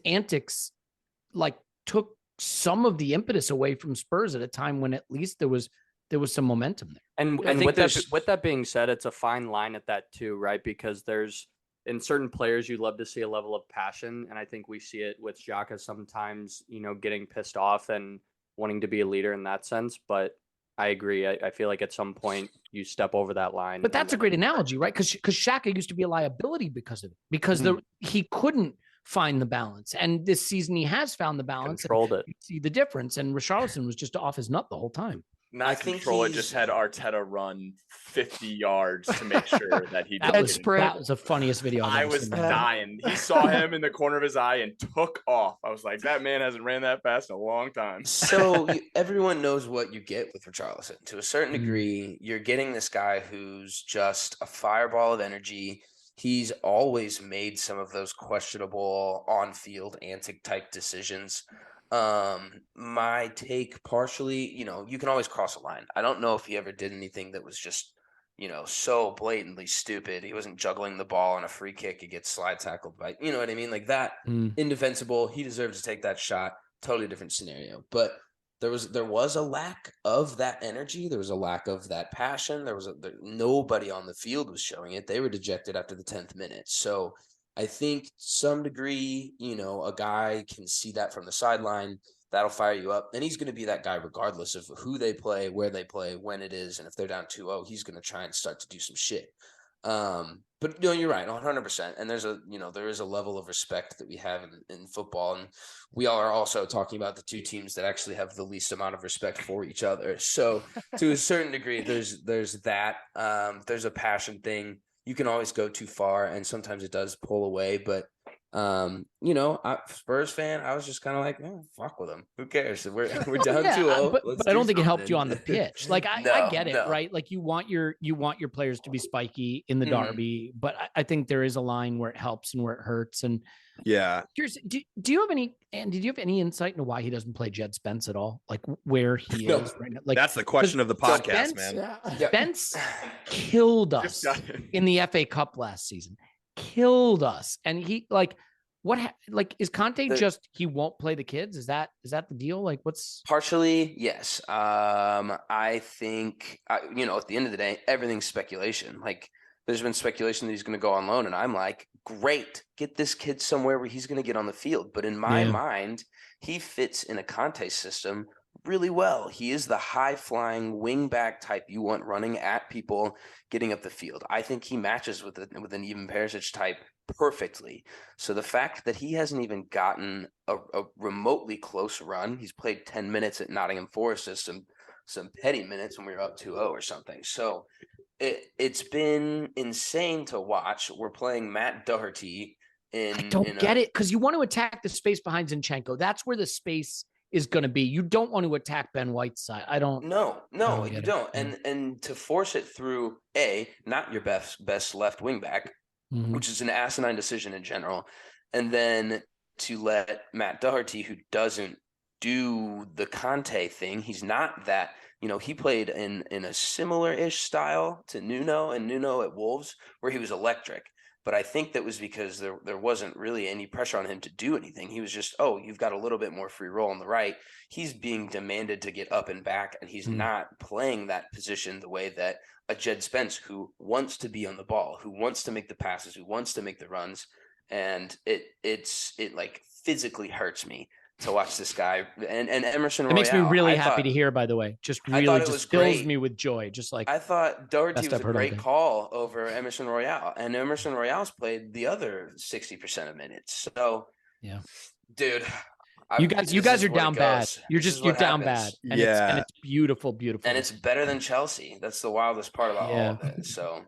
antics like took some of the impetus away from Spurs at a time when at least there was some momentum there. And with that being said, it's a fine line at that too, right? Because there's, in certain players, you love to see a level of passion. And I think we see it with Xhaka sometimes, getting pissed off and wanting to be a leader in that sense. But I agree. I feel like at some point you step over that line. But that's a great analogy, right? Because Xhaka used to be a liability because of it, because he couldn't find the balance. And this season he has found the balance. Controlled it. You see the difference. And Richarlison was just off his nut the whole time. I think it just had Arteta run 50 yards to make sure that he did. That was the funniest video. I was dying. He saw him in the corner of his eye and took off. I was like, that man hasn't ran that fast in a long time. So everyone knows what you get with Richarlison. To a certain degree, you're getting this guy who's just a fireball of energy. He's always made some of those questionable on-field antic type decisions. My take partially, you can always cross a line. I don't know if he ever did anything that was just, so blatantly stupid. He wasn't juggling the ball on a free kick. He gets slide tackled by, you know what I mean? Like that, indefensible. He deserves to take that shot. Totally different scenario. But there was a lack of that energy. There was a lack of that passion. Nobody on the field was showing it. They were dejected after the 10th minute. So I think some degree, a guy can see that from the sideline. That'll fire you up. And he's going to be that guy regardless of who they play, where they play, when it is. And if they're down 2-0, he's going to try and start to do some shit. But you're right, 100%. And there is a level of respect that we have in football. And we all are also talking about the two teams that actually have the least amount of respect for each other. So to a certain degree, there's that. There's a passion thing. You can always go too far, and sometimes it does pull away. But, Spurs fan, I was just kind of like, fuck with them. Who cares? We're down 2-0. But I don't think it helped you on the pitch. Like, I get it, right? Like, you want your players to be spiky in the derby, but I think there is a line where it helps and where it hurts. And yeah, do you have any? And did you have any insight into why he doesn't play Jed Spence at all? Like, where he is right now? Like, that's the question of the podcast, man. Spence killed us in the FA Cup last season. Killed us, and he is Conte just he won't play the kids? Is that the deal? Like, what's partially? Yes. I think at the end of the day, everything's speculation. Like, there's been speculation that he's going to go on loan. And I'm like, great, get this kid somewhere where he's going to get on the field. But in my mind, he fits in a Conte system really well. He is the high-flying wing-back type you want running at people, getting up the field. I think he matches with an Ivan Perisic type perfectly. So the fact that he hasn't even gotten a remotely close run, he's played 10 minutes at Nottingham Forest, as some petty minutes when we were up 2-0 or something. So it's been insane to watch. We're playing Matt Doherty I don't get it, because you want to attack the space behind Zinchenko. That's where the space is going to be. You don't want to attack Ben White's side. No, you don't. And to force it through not your best left wing back, which is an asinine decision in general, and then to let Matt Doherty, who doesn't do the Conte thing, he's not that. He played in a similar-ish style to Nuno at Wolves, where he was electric. But I think that was because there wasn't really any pressure on him to do anything. He was just, you've got a little bit more free roll on the right. He's being demanded to get up and back, and he's not playing that position the way that a Jed Spence, who wants to be on the ball, who wants to make the passes, who wants to make the runs. And it like physically hurts me to watch this guy and Emerson Royale. It makes me really happy to hear, by the way. Just really just fills me with joy. Just like I thought Doherty was a great call over Emerson Royale, and Emerson Royale's played the other 60% of minutes. So yeah, dude, you guys are down bad. You're down bad. And it's beautiful. And it's better than Chelsea. That's the wildest part about all of it. So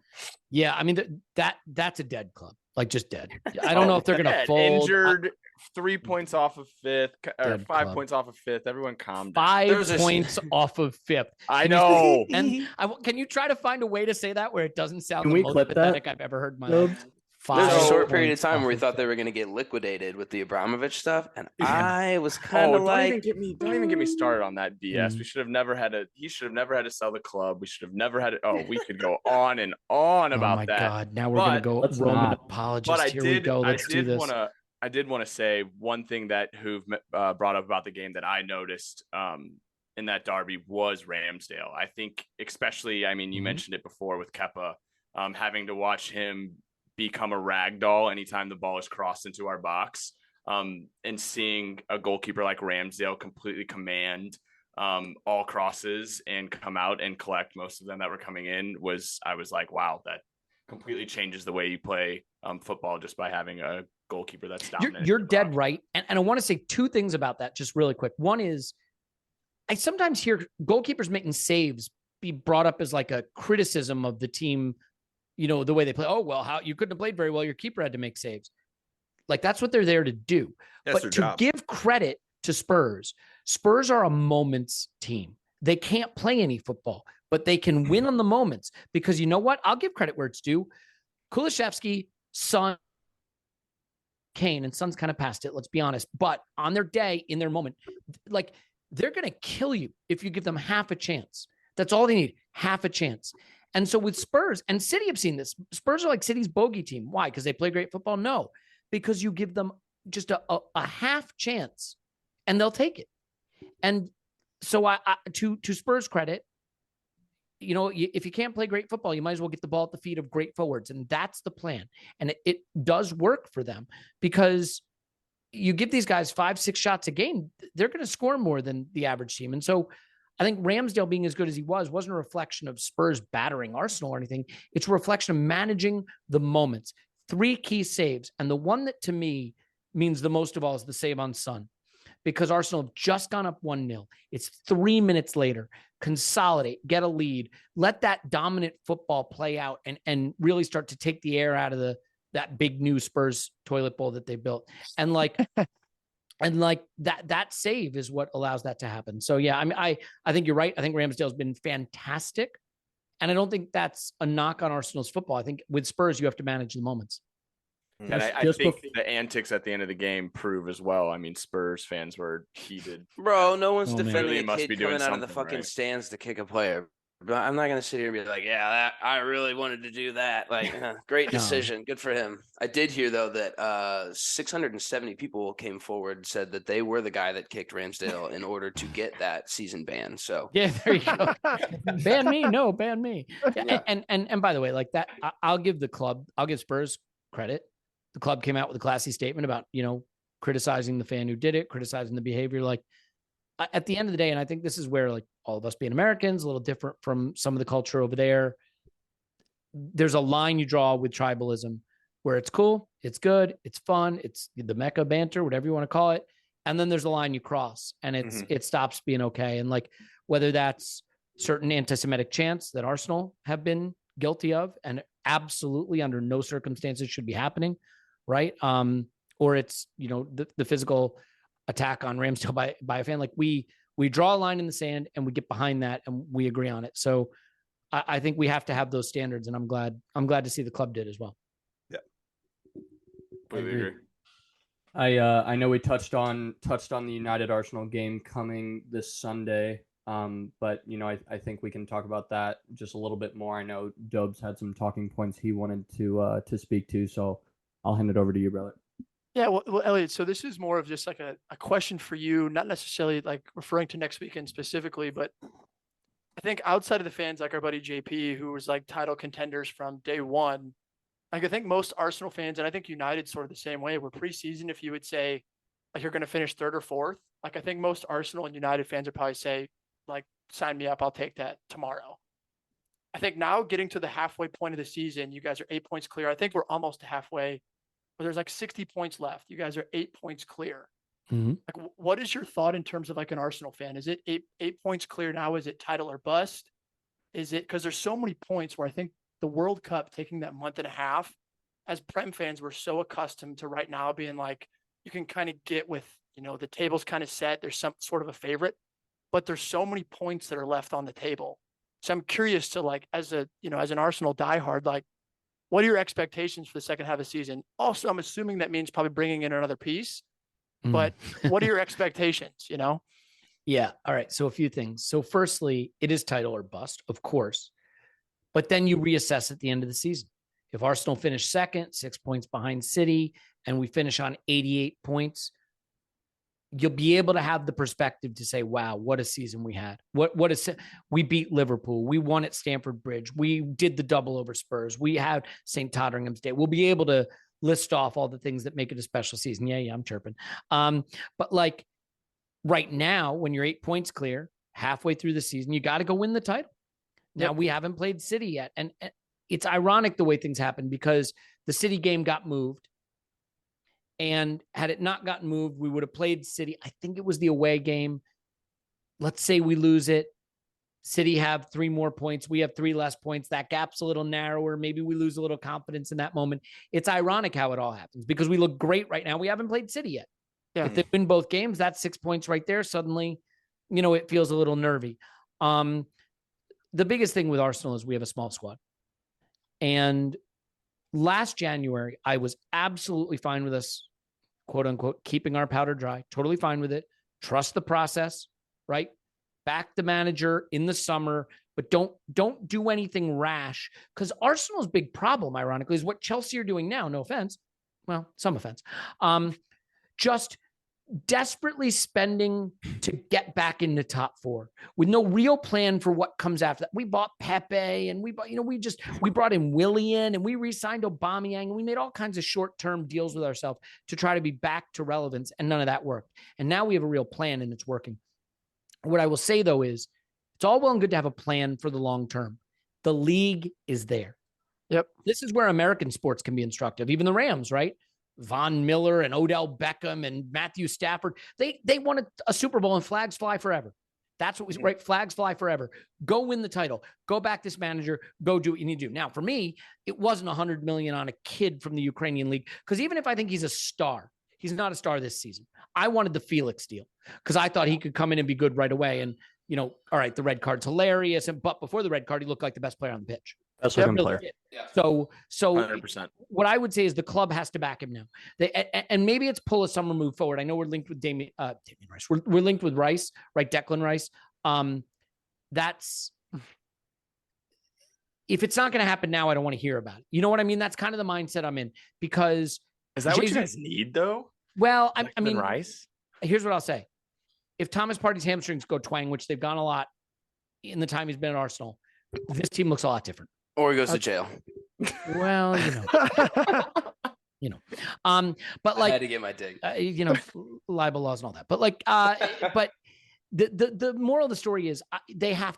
yeah, I mean that's a dead club. Like just dead. I don't know if they're gonna fold. Injured, 3 points off of fifth, or 5 points off of fifth. Everyone calm down. 5 points off of fifth. I know. And can you try to find a way to say that where it doesn't sound the most pathetic I've ever heard in my life? There's a short period of time where we thought they were going to get liquidated with the Abramovich stuff, and I was kind of like, don't even get me started on that BS. We should have never had he should have never had to sell the club. We should have never had it. We could go on and on about that. Oh my God! Now we're going to go Roman apologist. But Here we go. Let's do this. I did want to say one thing that Hoove brought up about the game that I noticed in that derby was Ramsdale. I think especially, I mean, you mentioned it before with Kepa, having to watch him become a rag doll anytime the ball is crossed into our box, and seeing a goalkeeper like Ramsdale completely command all crosses and come out and collect most of them that were coming in I was like, wow, that completely changes the way you play football just by having a goalkeeper that's dominant. You're dead right. And I want to say 2 things about that just really quick. One is I sometimes hear goalkeepers making saves be brought up as like a criticism of the team, the way they play. Oh, well, how you couldn't have played very well. Your keeper had to make saves. Like that's what they're there to do. That's but to give credit to Spurs are a moments team. They can't play any football, but they can win on the moments because you know what? I'll give credit where it's due. Kulusevski, Son, Kane, and Son's kind of past it, let's be honest. But on their day, in their moment, like they're going to kill you if you give them half a chance. That's all they need, half a chance. And so with Spurs and City, have seen this. Spurs are like City's bogey team. Why? Because they play great football? No, because you give them just a half chance and they'll take it. And so to Spurs credit, if you can't play great football, you might as well get the ball at the feet of great forwards. And that's the plan. And it does work for them because you give these guys 5-6 shots a game, they're going to score more than the average team. And so I think Ramsdale being as good as he wasn't a reflection of Spurs battering Arsenal or anything. It's a reflection of managing the moments. 3 key saves. And the one that to me means the most of all is the save on Son. Because Arsenal have just gone up 1-0. It's 3 minutes later. Consolidate, get a lead, let that dominant football play out and really start to take the air out of that big new Spurs toilet bowl that they built. And like that save is what allows that to happen. So yeah, I mean, I think you're right. I think Ramsdale's been fantastic. And I don't think that's a knock on Arsenal's football. I think with Spurs, you have to manage the moments. And I think the antics at the end of the game prove as well. I mean, Spurs fans were heated. Bro, no one's defending a kid coming out of the fucking stands to kick a player. I'm not going to sit here and be like, yeah, I really wanted to do that. Like, great decision. Good for him. I did hear, though, that 670 people came forward and said that they were the guy that kicked Ramsdale in order to get that season ban. So yeah, there you go. Ban me. No, ban me. Yeah. And by the way, like that, I'll give Spurs credit. The club came out with a classy statement about, criticizing the fan who did it, criticizing the behavior. Like, at the end of the day, and I think this is where, like, all of us being Americans, a little different from some of the culture over there, there's a line you draw with tribalism where it's cool, it's good, it's fun, it's the Mecca banter, whatever you want to call it. And then there's a line you cross and it stops being okay. And like, whether that's certain anti-Semitic chants that Arsenal have been guilty of and absolutely under no circumstances should be happening, right? Or it's, the physical attack on Ramsdale by a fan. Like, we draw a line in the sand and we get behind that and we agree on it. So I think we have to have those standards, and I'm glad to see the club did as well. Yeah. I agree. I know we touched on the United Arsenal game coming this Sunday. But I think we can talk about that just a little bit more. I know Dobes had some talking points he wanted to speak to, so I'll hand it over to you, brother. Yeah, well, Elliot, so this is more of just like a question for you, not necessarily like referring to next weekend specifically, but I think outside of the fans like our buddy JP, who was like title contenders from day one, like I think most Arsenal fans, and I think United's sort of the same way, were preseason, if you would say like you're going to finish third or fourth, like I think most Arsenal and United fans would probably say, like, sign me up, I'll take that tomorrow. I think now getting to the halfway point of the season, you guys are 8 points clear. I think we're almost halfway. But there's like 60 points left. You guys are 8 points clear. Mm-hmm. Like, what is your thought in terms of like an Arsenal fan? Is it eight points clear now? Is it title or bust? Is it, because there's so many points where I think the World Cup taking that month and a half, as Prem fans, we're so accustomed to right now being like, you can kind of get with, the table's kind of set. There's some sort of a favorite, but there's so many points that are left on the table. So I'm curious to, like, as an Arsenal diehard, like, what are your expectations for the second half of the season? Also, I'm assuming that means probably bringing in another piece, but what are your expectations, Yeah. All right. So a few things. So firstly, it is title or bust, of course, but then you reassess at the end of the season. If Arsenal finish second, 6 points behind City, and we finish on 88 points, you'll be able to have the perspective to say, wow, what a season we had. We beat Liverpool. We won at Stamford Bridge. We did the double over Spurs. We had St. Tottenham's Day. We'll be able to list off all the things that make it a special season. Yeah, I'm chirping. But like right now, when you're 8 points clear, halfway through the season, you got to go win the title. Now, we haven't played City yet. And it's ironic the way things happen, because the City game got moved. And had it not gotten moved, we would have played City. I think it was the away game. Let's say we lose it. City have 3 more points. We have 3 less points. That gap's a little narrower. Maybe we lose a little confidence in that moment. It's ironic how it all happens, because we look great right now. We haven't played City yet. Yeah. If they win both games, that's 6 points right there. Suddenly, it feels a little nervy. The biggest thing with Arsenal is we have a small squad. And last January, I was absolutely fine with us, quote unquote, keeping our powder dry. Totally fine with it. Trust the process, right? Back the manager in the summer, but don't do anything rash, because Arsenal's big problem, ironically, is what Chelsea are doing now. No offense. Well, some offense. Just desperately spending to get back into top 4 with no real plan for what comes after that. We bought Pepe, and we brought in Willian, and we re-signed Aubameyang, and we made all kinds of short-term deals with ourselves to try to be back to relevance, and none of that worked. And now we have a real plan, and it's working. What I will say, though, is it's all well and good to have a plan for the long term. The league is there. Yep. This is where American sports can be instructive. Even the Rams, right? Von Miller and Odell Beckham and Matthew Stafford, they won a Super Bowl, and flags fly forever. That's what we right. Flags fly forever. Go win the title. Go back this manager. Go do what you need to do. Now, for me, it wasn't $100 million on a kid from the Ukrainian league, because even if I think he's a star, he's not a star this season. I wanted the Felix deal because I thought he could come in and be good right away. And all right, the red card's hilarious, but before the red card, he looked like the best player on the pitch. Best looking player. Yeah. So 100%. What I would say is the club has to back him now. And maybe it's pull a summer move forward. I know we're linked with Damien Rice. We're linked with Rice, right? Declan Rice. if it's not going to happen now, I don't want to hear about it. You know what I mean? That's kind of the mindset I'm in, because is that what you guys need though? Well, I mean, Rice. Here's what I'll say. If Thomas Partey's hamstrings go twang, which they've gone a lot in the time he's been at Arsenal, this team looks a lot different. Or he goes to jail. Well, but like, I had to get my dig. Libel laws and all that. But like, but the moral of the story is they have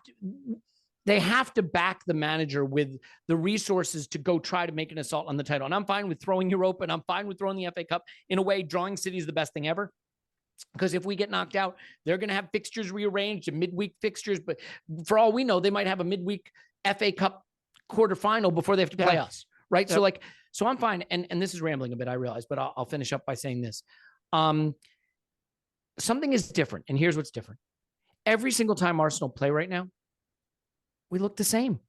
to back the manager with the resources to go try to make an assault on the title. And I'm fine with throwing Europa, and I'm fine with throwing the FA Cup. In a way, drawing City is the best thing ever. Because if we get knocked out, they're going to have fixtures rearranged and midweek fixtures. But for all we know, they might have a midweek FA Cup quarterfinal before they have to play us. Right. Yep. So I'm fine. And this is rambling a bit, I realize, but I'll finish up by saying this. Something is different. And here's what's different. Every single time Arsenal play right now, we look the same.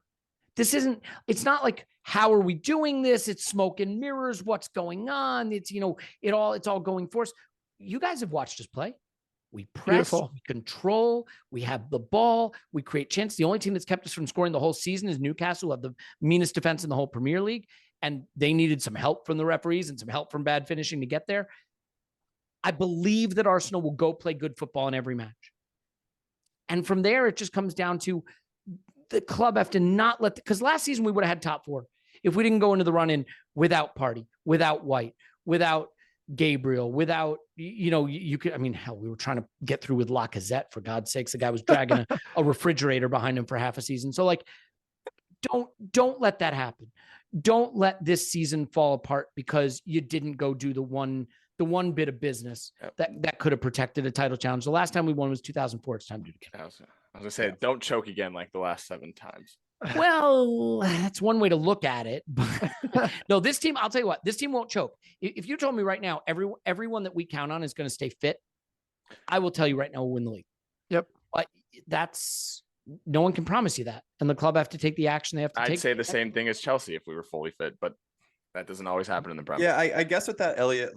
It's not like, how are we doing this? It's smoke and mirrors. What's going on? It's, it's all going for us. You guys have watched us play. We press, we control, we have the ball, we create chances. The only team that's kept us from scoring the whole season is Newcastle, who have the meanest defense in the whole Premier League. And they needed some help from the referees and some help from bad finishing to get there. I believe that Arsenal will go play good football in every match. And from there, it just comes down to the club have to not let, because last season we would have had top 4 if we didn't go into the run-in without Partey, without White, without Gabriel, without, you could, hell, we were trying to get through with Lacazette, for God's sakes. The guy was dragging a refrigerator behind him for half a season. So like, don't let that happen. Don't let this season fall apart because you didn't go do the one bit of business that could have protected a title challenge. The last time we won was 2004. It's time to do it again. I was gonna say, don't choke again like the last 7 times. Well, that's one way to look at it. But no, this team, I'll tell you what, this team won't choke. If you told me right now, everyone that we count on is going to stay fit, I will tell you right now, we'll win the league. Yep. But no one can promise you that. And the club have to take the action they have to take. I'd say the same thing as Chelsea if we were fully fit, but that doesn't always happen in the Premier. Yeah, I guess with that, Elliot,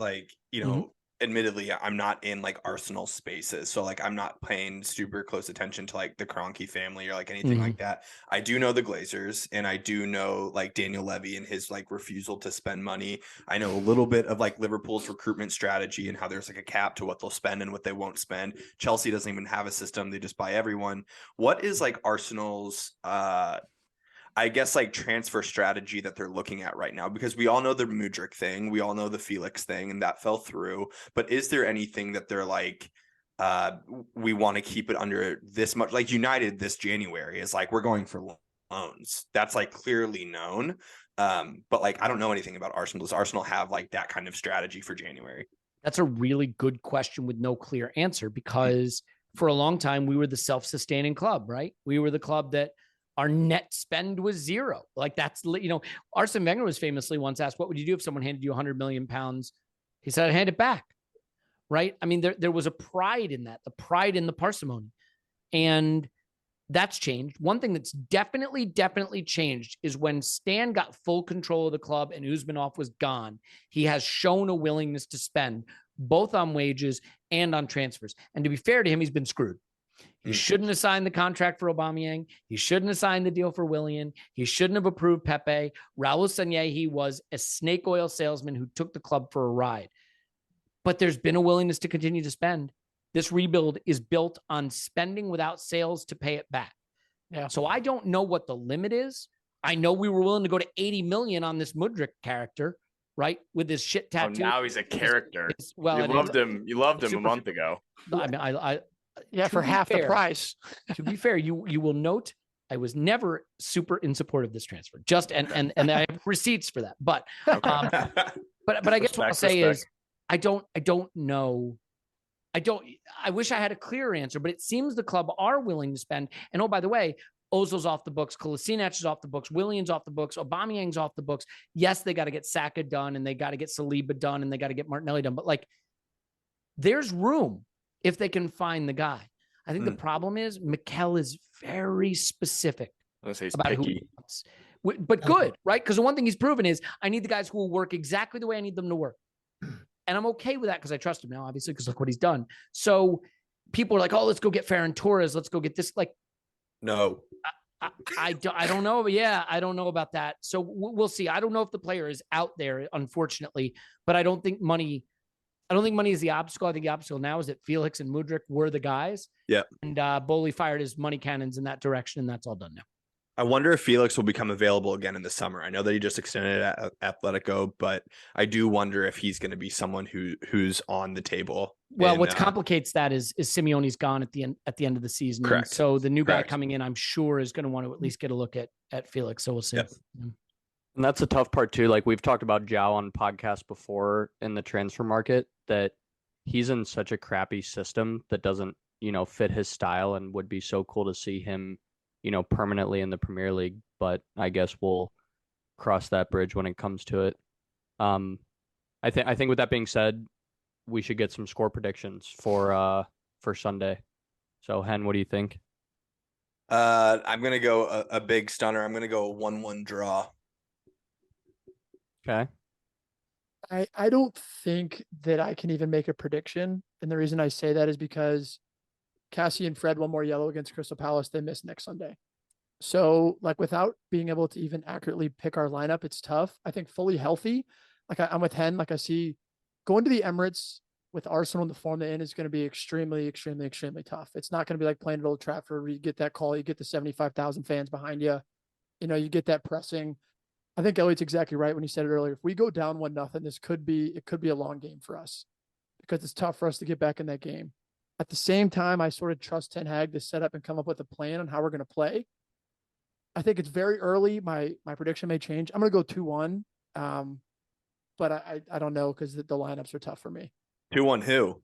admittedly, I'm not in like Arsenal spaces. So like, I'm not paying super close attention to like the Kroenke family or like anything like that. I do know the Glazers, and I do know like Daniel Levy and his like refusal to spend money. I know a little bit of like Liverpool's recruitment strategy and how there's like a cap to what they'll spend and what they won't spend. Chelsea doesn't even have a system. They just buy everyone. What is like Arsenal's, I guess like transfer strategy that they're looking at right now? Because we all know the Mudryk thing, we all know the Felix thing, and that fell through. But is there anything that they're like, we want to keep it under this much? Like United this January is like, we're going for loans. That's like clearly known. But like, I don't know anything about Arsenal. Does Arsenal have like that kind of strategy for January? That's a really good question with no clear answer, because for a long time we were the self-sustaining club, right? We were the club that our net spend was 0. Like that's, Arsene Wenger was famously once asked, what would you do if someone handed you £100 million? He said, I'd hand it back. Right. I mean, there was a pride in that, the pride in the parsimony, and that's changed. One thing that's definitely changed is when Stan got full control of the club and Usmanov was gone, he has shown a willingness to spend both on wages and on transfers. And to be fair to him, he's been screwed. He shouldn't have signed the contract for Aubameyang. He shouldn't have signed the deal for Willian. He shouldn't have approved Pepe. Raul Sanllehi was a snake oil salesman who took the club for a ride. But there's been a willingness to continue to spend. This rebuild is built on spending without sales to pay it back. Yeah. So I don't know what the limit is. I know we were willing to go to 80 million on this Mudryk character, right? With his shit tattoo. Oh, now he's a character. Well, you loved him a month ago. I mean, yeah, for half the price. To be fair, you will note I was never super in support of this transfer. Just and I have receipts for that. But but I guess what I'll say is I don't know. I wish I had a clear answer, but it seems the club are willing to spend. And oh, by the way, Ozil's off the books, Kolasinac is off the books, Willian's off the books, Aubameyang's off the books. Yes, they got to get Saka done, and they got to get Saliba done, and they got to get Martinelli done. But like, there's room if they can find the guy. I think the problem is Mikel is very specific about who he wants. But good, right? Because the one thing he's proven is I need the guys who will work exactly the way I need them to work. And I'm okay with that because I trust him now, obviously, because look what he's done. So people are like, oh, let's go get Ferran Torres. Let's go get this. Like, no, I don't know. Yeah, I don't know about that. So we'll see. I don't know if the player is out there, unfortunately, but I don't think money is the obstacle. I think the obstacle now is that Felix and Mudryk were the guys. Yeah. And Boley fired his money cannons in that direction, and that's all done now. I wonder if Felix will become available again in the summer. I know that he just extended at Atletico, but I do wonder if he's going to be someone who's on the table. Well, what complicates that is Simeone's gone at the end of the season. Correct. And so the new guy coming in, I'm sure, is going to want to at least get a look at Felix. So we'll see. Yep. Yeah. And that's a tough part too. Like we've talked about João on podcasts before in the transfer market, that he's in such a crappy system that doesn't, fit his style, and would be so cool to see him, permanently in the Premier League. But I guess we'll cross that bridge when it comes to it. I think with that being said, we should get some score predictions for Sunday. So Hen, what do you think? I'm gonna go a big stunner. I'm gonna go a 1-1 draw. Okay. I don't think that I can even make a prediction. And the reason I say that is because Cassie and Fred, one more yellow against Crystal Palace, they miss next Sunday. So without being able to even accurately pick our lineup, it's tough. I think fully healthy, I'm with Hen. I see going to the Emirates with Arsenal in the form they're in is going to be extremely, extremely, extremely tough. It's not going to be like playing at Old Trafford where you get that call, you get the 75,000 fans behind you. You get that pressing. I think Elliot's exactly right when he said it earlier. If we go down 1-0, it could be a long game for us because it's tough for us to get back in that game. At the same time, I sort of trust Ten Hag to set up and come up with a plan on how we're going to play. I think it's very early. My prediction may change. I'm going to go 2-1. But I don't know because the lineups are tough for me. 2-1 who?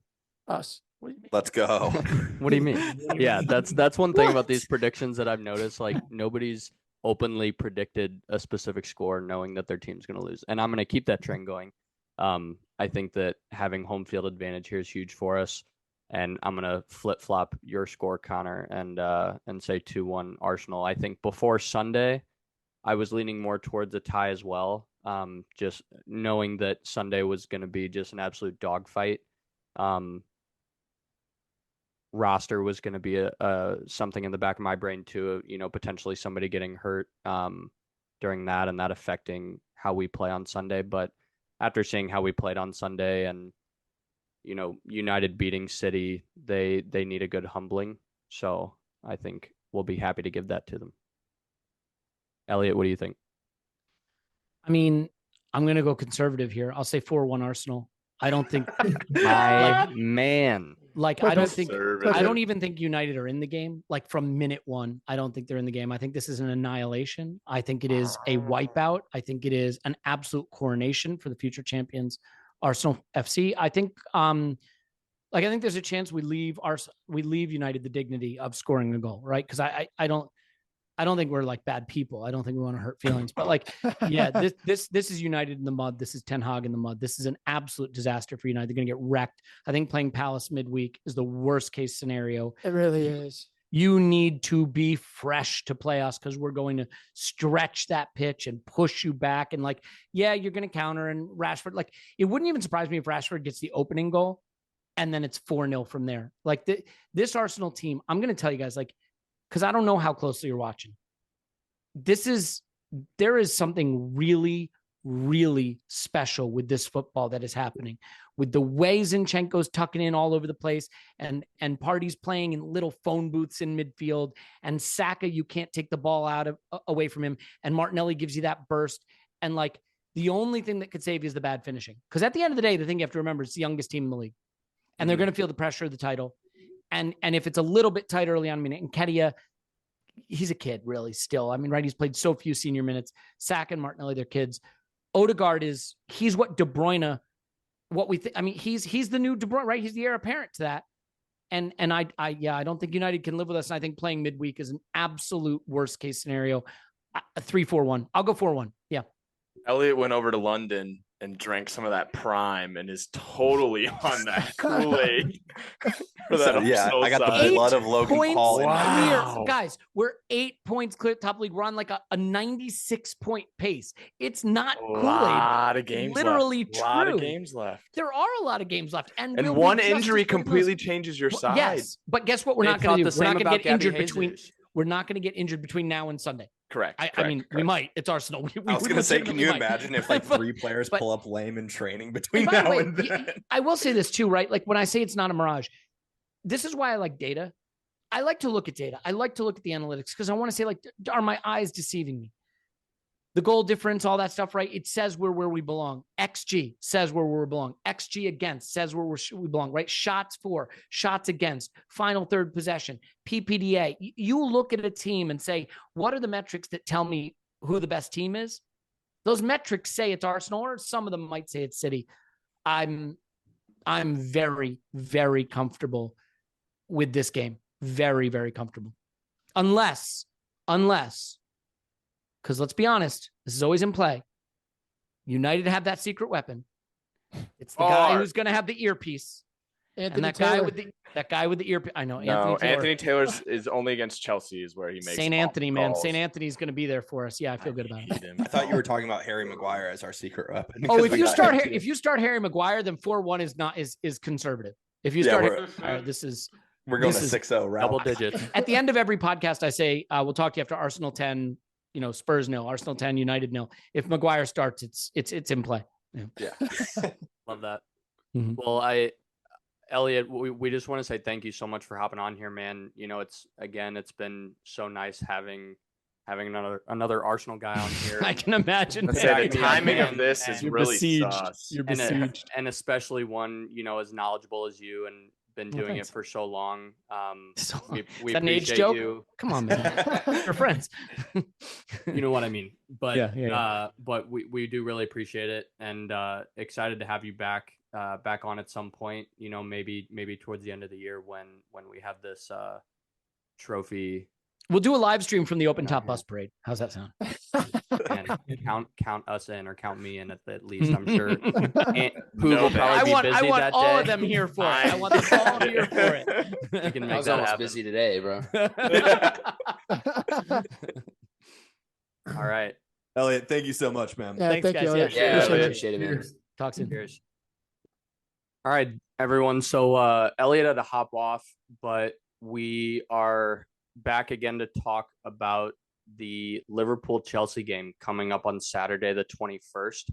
Us. What do you mean? Let's go. What do you mean? Yeah, that's one thing about these predictions that I've noticed. Like nobody's openly predicted a specific score knowing that their team's going to lose. And I'm going to keep that trend going. I think that having home field advantage here is huge for us. And I'm going to flip-flop your score, Connor, and say 2-1 Arsenal. I think before Sunday, I was leaning more towards a tie as well. Just knowing that Sunday was going to be just an absolute dogfight. Roster was going to be something in the back of my brain too, potentially somebody getting hurt during that and that affecting how we play on Sunday. But after seeing how we played on Sunday and, United beating City, they need a good humbling. So I think we'll be happy to give that to them. Elliot, what do you think? I mean, I'm going to go conservative here. I'll say 4-1 Arsenal. I don't think man. I don't even think United are in the game. From minute one, I don't think they're in the game. I think this is an annihilation. I think it is a wipeout. I think it is an absolute coronation for the future champions, Arsenal FC. I think, I think there's a chance we leave United the dignity of scoring a goal, right? Because I don't think we're bad people. I don't think we want to hurt feelings, but this is United in the mud. This is Ten Hag in the mud. This is an absolute disaster for United. They're going to get wrecked. I think playing Palace midweek is the worst case scenario. It really is. You need to be fresh to play us because we're going to stretch that pitch and push you back. And you're going to counter and Rashford, it wouldn't even surprise me if Rashford gets the opening goal and then it's 4-0 from there. This Arsenal team, I'm going to tell you guys, because I don't know how closely you're watching. There is something really, really special with this football that is happening. With the way Zinchenko's tucking in all over the place and Partey's playing in little phone booths in midfield and Saka, you can't take the ball away from him. And Martinelli gives you that burst. And the only thing that could save you is the bad finishing. Because at the end of the day, the thing you have to remember, it's the youngest team in the league. And they're going to feel the pressure of the title. And if it's a little bit tight early on, Nketiah, he's a kid really still. Right. He's played so few senior minutes. Saka and Martinelli, they're kids. Odegaard he's what De Bruyne, what we think. He's the new De Bruyne, right? He's the heir apparent to that. And I don't think United can live with us. And I think playing midweek is an absolute worst case scenario. 3-4-1. I'll go 4-1. Yeah. Elliot went over to London and drank some of that Prime and is totally on that Kool-Aid. I got the blood of Logan Paul. Wow. Guys, we're 8 points clear top league. We're on a 96-point pace. It's not Kool-Aid. A lot of games literally left. True. A lot of games left. There are a lot of games left. And one injury completely changes your side. Yes, but guess what we're not going to do? We're not going to get injured between. we're not going to get injured between now and Sunday. Correct. I mean, we might. It's Arsenal. I was going to say, can you imagine if like 3 players pull up lame in training between now and then? I will say this too, right? Like when I say it's not a mirage, this is why I like data. I like to look at data. I like to look at the analytics because I want to say, like, are my eyes deceiving me? The goal difference, all that stuff, right? It says we're where we belong. XG says where we belong. XG against says where we belong, right? Shots for, shots against, final third possession, PPDA. You look at a team and say, what are the metrics that tell me who the best team is? Those metrics say it's Arsenal, or some of them might say it's City. I'm very, very comfortable with this game. Very, very comfortable. Unless, because let's be honest, this is always in play. United have that secret weapon. It's the guy who's going to have the earpiece. Anthony Taylor. Guy with the earpiece. I know. No, Anthony Taylor's is only against Chelsea is where he makes St. Anthony, man. St. Anthony's going to be there for us. Yeah, I feel good about it. I thought you were talking about Harry Maguire as our secret weapon. Oh, if you start Harry Maguire, then 4-1 is conservative. If you start we're going to 6-0 route. Double digits. At the end of every podcast, I say we'll talk to you after Arsenal 10, Spurs 0, Arsenal 10, United 0. If Maguire starts, it's in play. Yeah. Love that. Mm-hmm. Well, Elliot, we just want to say thank you so much for hopping on here, man. It's been so nice having another Arsenal guy on here. I can imagine. The timing of this is really sus. You're besieged. And especially one, as knowledgeable as you and been doing it for so long. We that an age joke? You. Come on, man. We're friends. You know what I mean? But yeah. But we do really appreciate it, and excited to have you back on at some point. Maybe towards the end of the year when we have this trophy. We'll do a live stream from the open top bus parade. How's that sound? And count us in, or count me in at least. I'm sure. And will probably be busy I want that all day. Of them here for it. I want them all here for it. We can make I was that almost happen. busy today, bro. All right, Elliot, thank you so much, man. Yeah, Thanks, thank guys. you. Elliot. Yeah, Appreciate it. appreciate it, man. Talk soon. cheers. All right, everyone. So Elliot had to hop off, but we are back again to talk about the Liverpool-Chelsea game coming up on Saturday, the 21st.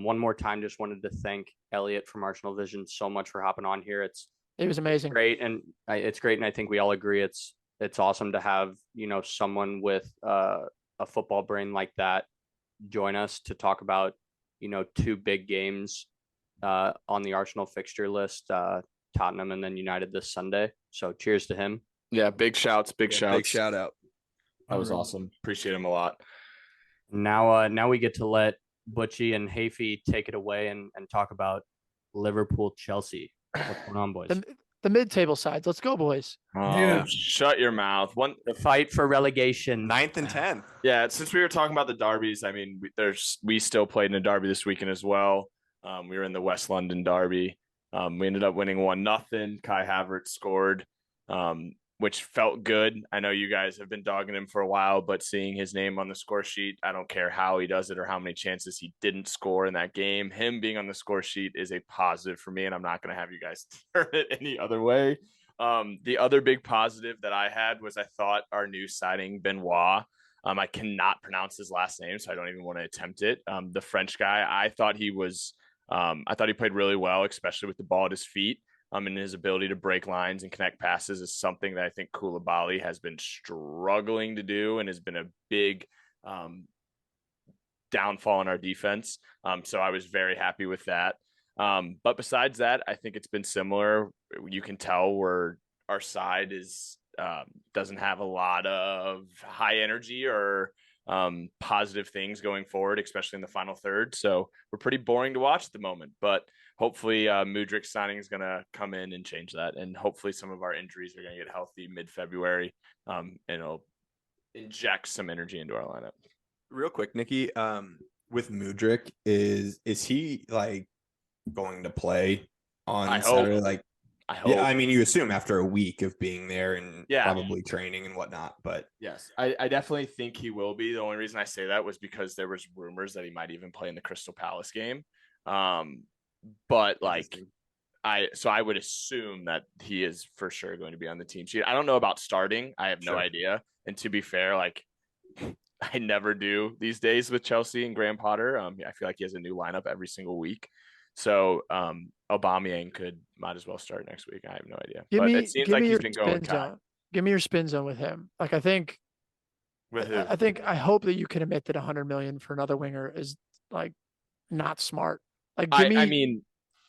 One more time, just wanted to thank Elliot from Arsenal Vision so much for hopping on here. It was amazing. It's great, and I think we all agree it's awesome to have someone with a football brain like that join us to talk about 2 big games on the Arsenal fixture list, Tottenham and then United this Sunday. So cheers to him. Yeah, big shouts. Big shout out. That was awesome. Appreciate him a lot. Now we get to let Butchie and Hafey take it away and talk about Liverpool-Chelsea. What's going on, boys? The mid-table sides. Let's go, boys. Oh, shut your mouth. The fight for relegation. 9th and 10th. Yeah, since we were talking about the derbies, I mean, we still played in a derby this weekend as well. We were in the West London derby. We ended up winning 1-0. Kai Havertz scored, which felt good. I know you guys have been dogging him for a while, but seeing his name on the score sheet, I don't care how he does it or how many chances he didn't score in that game. Him being on the score sheet is a positive for me, and I'm not going to have you guys turn it any other way. The other big positive that I had was I thought our new signing, Benoit, I cannot pronounce his last name, so I don't even want to attempt it. The French guy, I thought he played really well, especially with the ball at his feet. And his ability to break lines and connect passes is something that I think Koulibaly has been struggling to do and has been a big downfall in our defense. So I was very happy with that. But besides that, I think it's been similar. You can tell where our side is doesn't have a lot of high energy or positive things going forward, especially in the final third. So we're pretty boring to watch at the moment, but hopefully Mudryk's signing is going to come in and change that. And hopefully some of our injuries are going to get healthy mid-February and it'll inject some energy into our lineup. Real quick, Nikki, with Mudryk, is he like going to play on Saturday? Like, I hope. Yeah, I mean, you assume after a week of being there and probably training and whatnot, but yes, I definitely think he will be. The only reason I say that was because there was rumors that he might even play in the Crystal Palace game. But like, I would assume that he is for sure going to be on the team sheet. I don't know about starting. I have no idea. And to be fair, like I never do these days with Chelsea and Graham Potter. I feel like he has a new lineup every single week. So Aubameyang might as well start next week. I have no idea. It seems like he's been going with Kai. Give me your spin zone with him. Like I think with who? I hope that you can admit that 100 million for another winger is like not smart. Like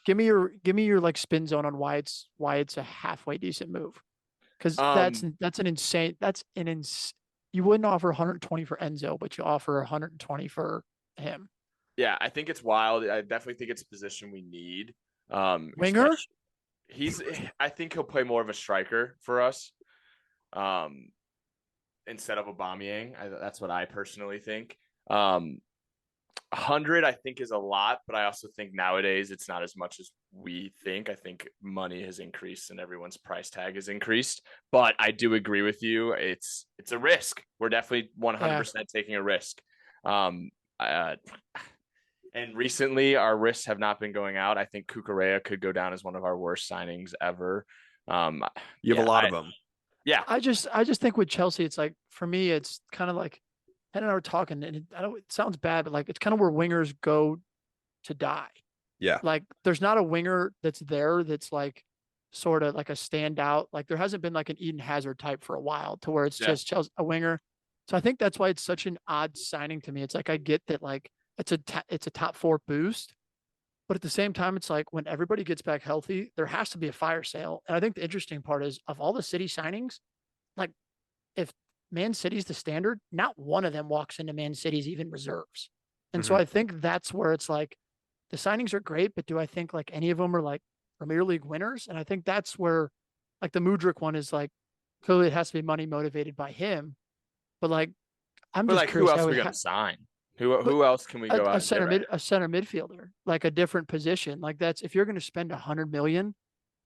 give me your like spin zone on why it's a halfway decent move. Because you wouldn't offer 120 for Enzo, but you offer 120 for him. Yeah, I think it's wild. I definitely think it's a position we need. Winger? I think he'll play more of a striker for us. Instead of Aubameyang. That's what I personally think. 100 I think is a lot, but I also think nowadays it's not as much as we think. I think money has increased and everyone's price tag has increased, but I do agree with you. It's a risk. We're definitely 100% taking a risk. And recently our risks have not been going out. I think Cucurella could go down as one of our worst signings ever. You have a lot of them. Yeah. I just think with Chelsea, it's like, for me, it's kind of like, Ed and I were talking, and it sounds bad, but like it's kind of where wingers go to die. Yeah. Like there's not a winger that's there that's like sort of like a standout. Like there hasn't been like an Eden Hazard type for a while to where it's just Chelsea, a winger. So I think that's why it's such an odd signing to me. It's like I get that like it's a top 4 boost, but at the same time, it's like when everybody gets back healthy, there has to be a fire sale. And I think the interesting part is of all the City signings, like if Man City's the standard, not one of them walks into Man City's even reserves. And so I think that's where it's like the signings are great, but do I think like any of them are like Premier League winners? And I think that's where like the Mudryk one is like, clearly it has to be money motivated by him. But like, I'm just curious. Who else are we going to sign? Who else can we go out? A center midfielder, like a different position. Like that's, if you're going to spend 100 million,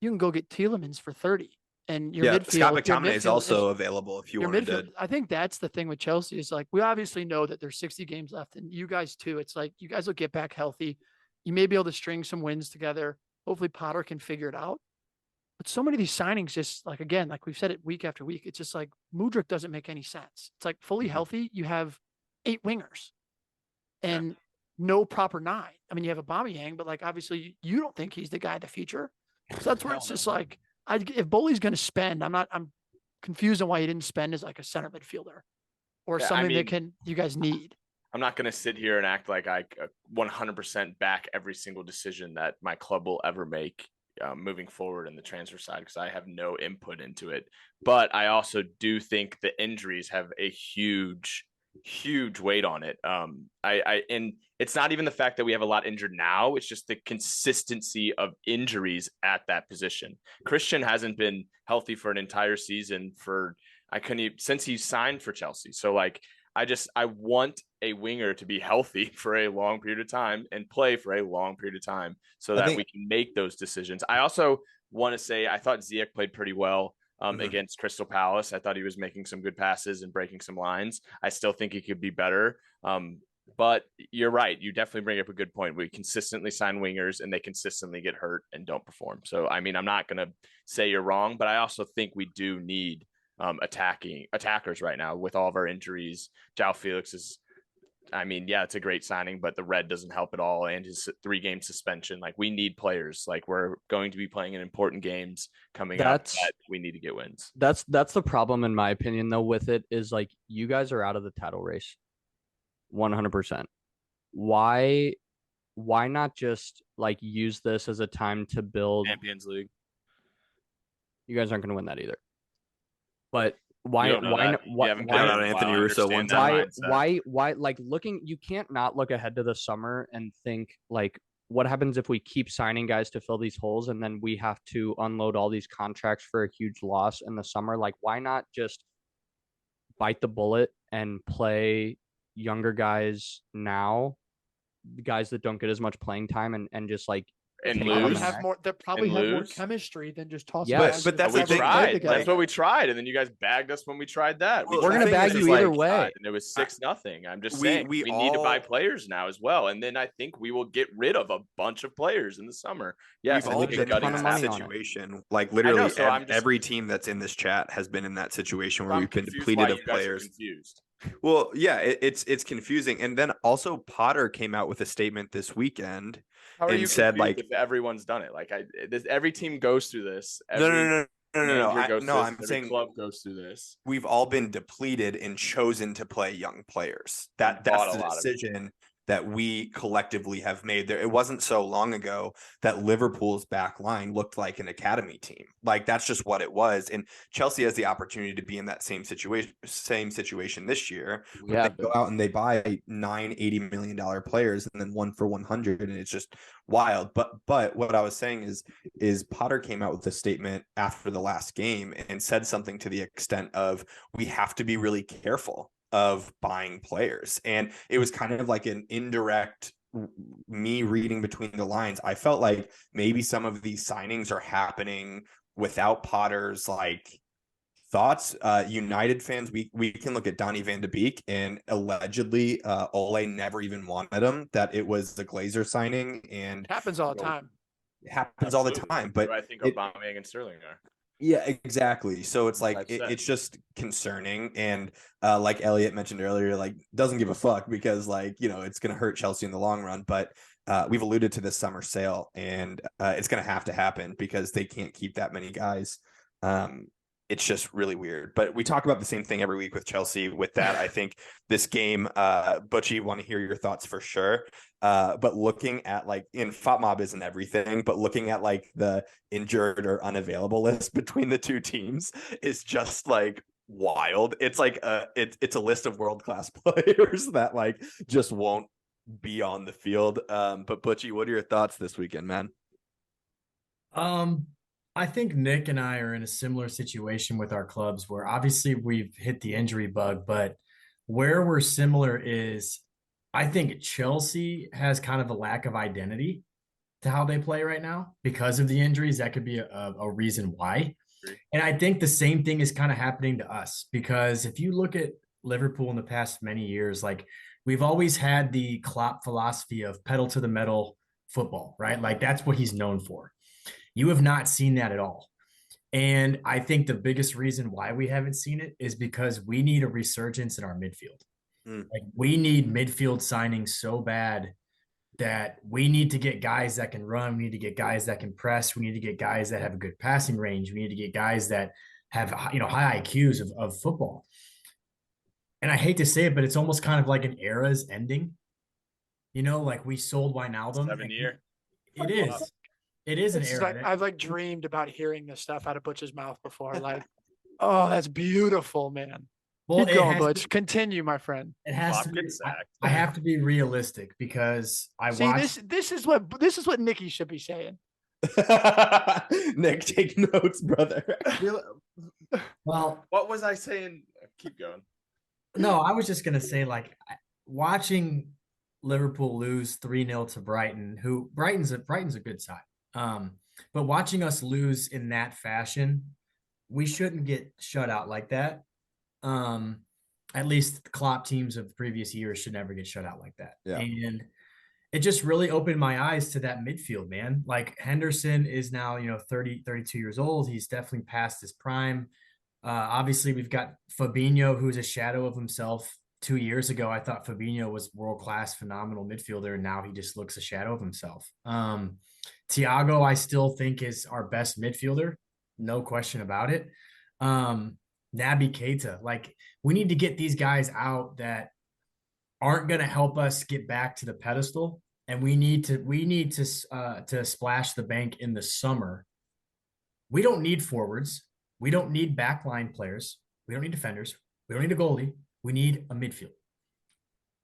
you can go get Tielemans for 30. And your midfield, Scott McTominay is also available if you wanted to. I think that's the thing with Chelsea is like, we obviously know that there's 60 games left, and you guys too. It's like you guys will get back healthy. You may be able to string some wins together. Hopefully Potter can figure it out. But so many of these signings, just like, again, like we've said it week after week, it's just like Mudryk doesn't make any sense. It's like fully healthy, you have 8 wingers and no proper 9. I mean, you have Aubameyang, but like obviously you don't think he's the guy of the future. So that's where it's just like, if Bowley's going to spend, I'm confused on why he didn't spend as like a center midfielder or something that you guys need. I'm not going to sit here and act like I 100% back every single decision that my club will ever make moving forward in the transfer side, because I have no input into it. But I also do think the injuries have a huge weight on it. And it's not even the fact that we have a lot injured now. It's just the consistency of injuries at that position. Christian hasn't been healthy for an entire season since he signed for Chelsea. So like, I want a winger to be healthy for a long period of time and play for a long period of time so that we can make those decisions. I also want to say, I thought Ziyech played pretty well against Crystal Palace. I thought he was making some good passes and breaking some lines. I still think he could be better. But you're right. You definitely bring up a good point. We consistently sign wingers and they consistently get hurt and don't perform. So, I mean, I'm not going to say you're wrong, but I also think we do need attackers right now with all of our injuries. João Felix is, I mean, yeah, it's a great signing, but the red doesn't help at all. And his 3-game suspension, like we need players. Like we're going to be playing in important games coming up that we need to get wins. That's the problem in my opinion though with it is like you guys are out of the title race 100%. Why not just like use this as a time to build Champions League? You guys aren't going to win that either. But why Anthony Russo one time. Why like looking, you can't not look ahead to the summer and think like, what happens if we keep signing guys to fill these holes and then we have to unload all these contracts for a huge loss in the summer? Like, why not just bite the bullet and play younger guys now, guys that don't get as much playing time, and just like and probably lose. have more chemistry than just tossing. Yes. But that's we the thing. tried. That's what we tried, and then you guys bagged us when we tried that. Well, We're gonna bag you either way, and it was 6-0. I'm just saying we need to buy players now as well, and then I think we will get rid of a bunch of players in the summer. Yes, we've all been in that situation. Like literally, every team that's in this chat has been in that situation where we've been depleted of players. Well, yeah, it's confusing. And then also Potter came out with a statement this weekend and said, like, if everyone's done it, like every team goes through this. No. I'm saying club goes through this. We've all been depleted and chosen to play young players. That's the decision that we collectively have made there. It wasn't so long ago that Liverpool's back line looked like an academy team. Like that's just what it was. And Chelsea has the opportunity to be in that same situation this year. Yeah, they go out and they buy $80 million players and then 1 for 100, and it's just wild. But what I was saying is Potter came out with a statement after the last game and said something to the extent of, we have to be really careful of buying players. And it was kind of like an indirect, me reading between the lines. I felt like maybe some of these signings are happening without Potter's like thoughts. United fans, we can look at Donny van de Beek, and allegedly Ole never even wanted him, that it was the Glazer signing, and it happens all the time. It happens all the time. But I think Aubameyang and Sterling are. Yeah, exactly. So it's like it's just concerning, and like Elliot mentioned earlier, like doesn't give a fuck because like it's going to hurt Chelsea in the long run. But we've alluded to this summer sale, and it's going to have to happen because they can't keep that many guys. It's just really weird. But we talk about the same thing every week with Chelsea. With that, I think this game, Butchie, want to hear your thoughts for sure. But looking at like in FOTMob isn't everything, but looking at like the injured or unavailable list between the two teams is just like wild. It's like it's a list of world-class players that like just won't be on the field. But Butchie, what are your thoughts this weekend, man? I think Nick and I are in a similar situation with our clubs where obviously we've hit the injury bug, but where we're similar is I think Chelsea has kind of a lack of identity to how they play right now because of the injuries. That could be a reason why. And I think the same thing is kind of happening to us because if you look at Liverpool in the past many years, like we've always had the Klopp philosophy of pedal to the metal football, right? Like that's what he's known for. You have not seen that at all. And I think the biggest reason why we haven't seen it is because we need a resurgence in our midfield. Like we need midfield signings so bad that we need to get guys that can run. We need to get guys that can press. We need to get guys that have a good passing range. We need to get guys that have, high IQs of football. And I hate to say it, but it's almost kind of like an era is ending. Like we sold Wijnaldum. 7 year. It is. It is an era. Like, I've like dreamed about hearing this stuff out of Butch's mouth before. Like, oh, that's beautiful, man. Well, keep going, Butch. Continue, my friend. It has to be. I have to be realistic because this is what Nicky should be saying. Nick, take notes, brother. Well, what was I saying? Keep going. No, I was just gonna say, like, watching Liverpool lose 3-0 to Brighton, who Brighton's a good side. But watching us lose in that fashion, we shouldn't get shut out like that. At least the Klopp teams of previous years should never get shut out like that. Yeah. And it just really opened my eyes to that midfield, man. Like Henderson is now, 32 years old. He's definitely past his prime. Obviously we've got Fabinho, who's a shadow of himself. 2 years ago, I thought Fabinho was world-class, phenomenal midfielder, and now he just looks a shadow of himself. Thiago, I still think is our best midfielder, no question about it. Naby Keita, like we need to get these guys out that aren't going to help us get back to the pedestal, and we need to splash the bank in the summer. We don't need forwards, we don't need backline players, we don't need defenders, we don't need a goalie. We need a midfield.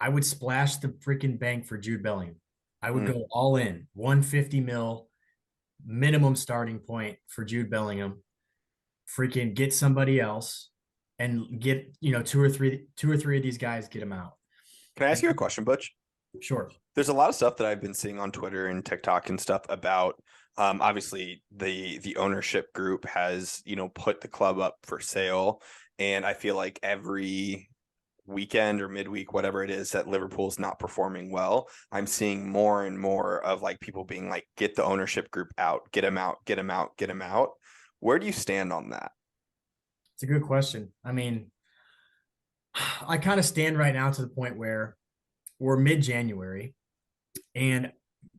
I would splash the freaking bank for Jude Bellingham. I would go all in, 150 mil minimum starting point for Jude Bellingham. Freaking get somebody else and get, two or three of these guys, get them out. Can I ask you a question, Butch? Sure. There's a lot of stuff that I've been seeing on Twitter and TikTok and stuff about obviously the ownership group has, put the club up for sale. And I feel like every weekend or midweek, whatever it is, that Liverpool's not performing well, I'm seeing more and more of like people being like, get the ownership group out, get them out, get them out, get them out. Where do you stand on that? It's a good question. I mean, I kind of stand right now to the point where we're mid-January, and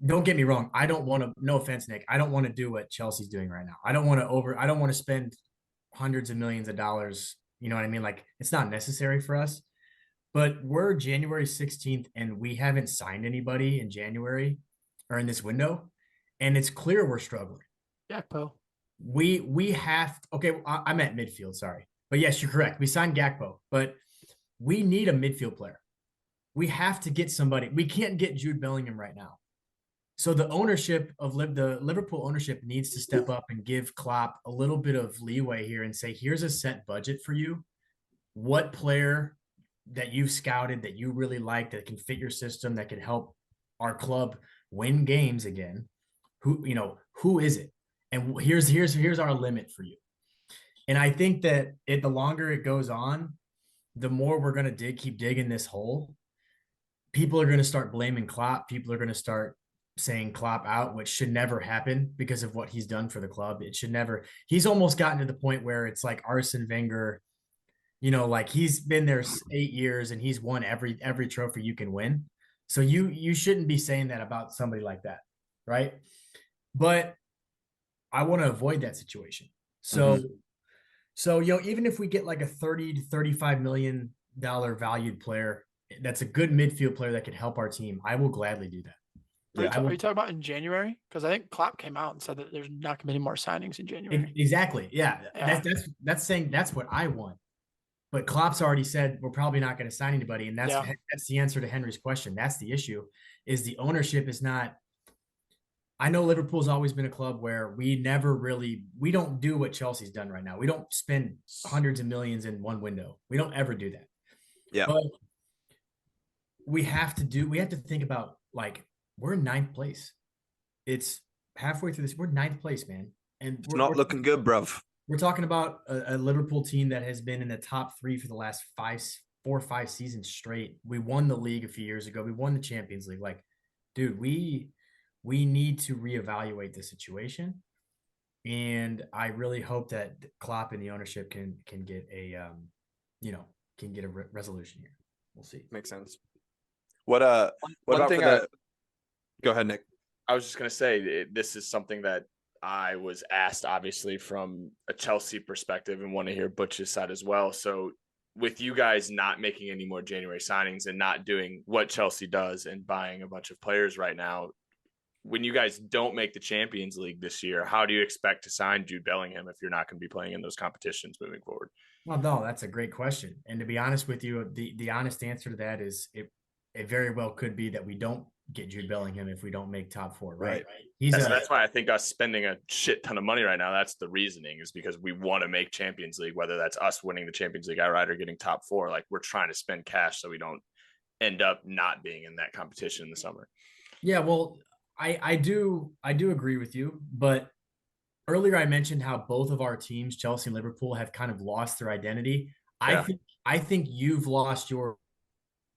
don't get me wrong, I don't want to, no offense, Nick, I don't want to do what Chelsea's doing right now. I don't want to spend hundreds of millions of dollars. You know what I mean? Like, it's not necessary for us. But we're January 16th, and we haven't signed anybody in January or in this window, and it's clear we're struggling. Gakpo. We have okay. I'm at midfield, sorry, but yes, you're correct. We signed Gakpo, but we need a midfield player. We have to get somebody. We can't get Jude Bellingham right now. So the ownership of the Liverpool ownership needs to step up and give Klopp a little bit of leeway here and say, here's a set budget for you. What player that you've scouted that you really like that can fit your system, that can help our club win games again? Who is it? And here's our limit for you. And I think that the longer it goes on, the more we're going to keep digging this hole. People are going to start blaming Klopp. People are going to start saying Klopp out, which should never happen because of what he's done for the club. It should never. He's almost gotten to the point where it's like Arsene Wenger, like he's been there 8 years and he's won every trophy you can win. So you shouldn't be saying that about somebody like that, right? But I want to avoid that situation. So even if we get like a $30 to $35 million valued player, that's a good midfield player that could help our team, I will gladly do that. Are you talking about in January? Because I think Klopp came out and said that there's not going to be any more signings in January. Exactly. Yeah. That's saying that's what I want. But Klopp's already said we're probably not going to sign anybody, and that's the answer to Henry's question. That's the issue. Is the ownership is not. I know Liverpool's always been a club where we don't do what Chelsea's done right now. We don't spend hundreds of millions in one window. We don't ever do that. Yeah. But we have to think about, like, we're in 9th place. It's halfway through this. We're 9th place, man. And it's not looking good, bruv. We're talking about a Liverpool team that has been in the top 3 for the last 4 or 5 seasons straight. We won the league a few years ago. We won the Champions League. Like, dude, we need to reevaluate the situation. And I really hope that Klopp and the ownership can get a resolution here. We'll see. Makes sense. What about go ahead, Nick. I was just going to say, this is something that I was asked, obviously, from a Chelsea perspective, and want to hear Butch's side as well. So with you guys not making any more January signings and not doing what Chelsea does and buying a bunch of players right now, when you guys don't make the Champions League this year, how do you expect to sign Jude Bellingham if you're not going to be playing in those competitions moving forward? Well, no, that's a great question. And to be honest with you, the honest answer to that is it very well could be that we don't get Jude Bellingham if we don't make top 4, right? That's why I think us spending a shit ton of money right now, that's the reasoning, is because we want to make Champions League, whether that's us winning the Champions League outright or getting top 4. Like, we're trying to spend cash so we don't end up not being in that competition in the summer. Yeah, well, I do agree with you, but earlier I mentioned how both of our teams, Chelsea and Liverpool, have kind of lost their identity. Yeah. I think you've lost your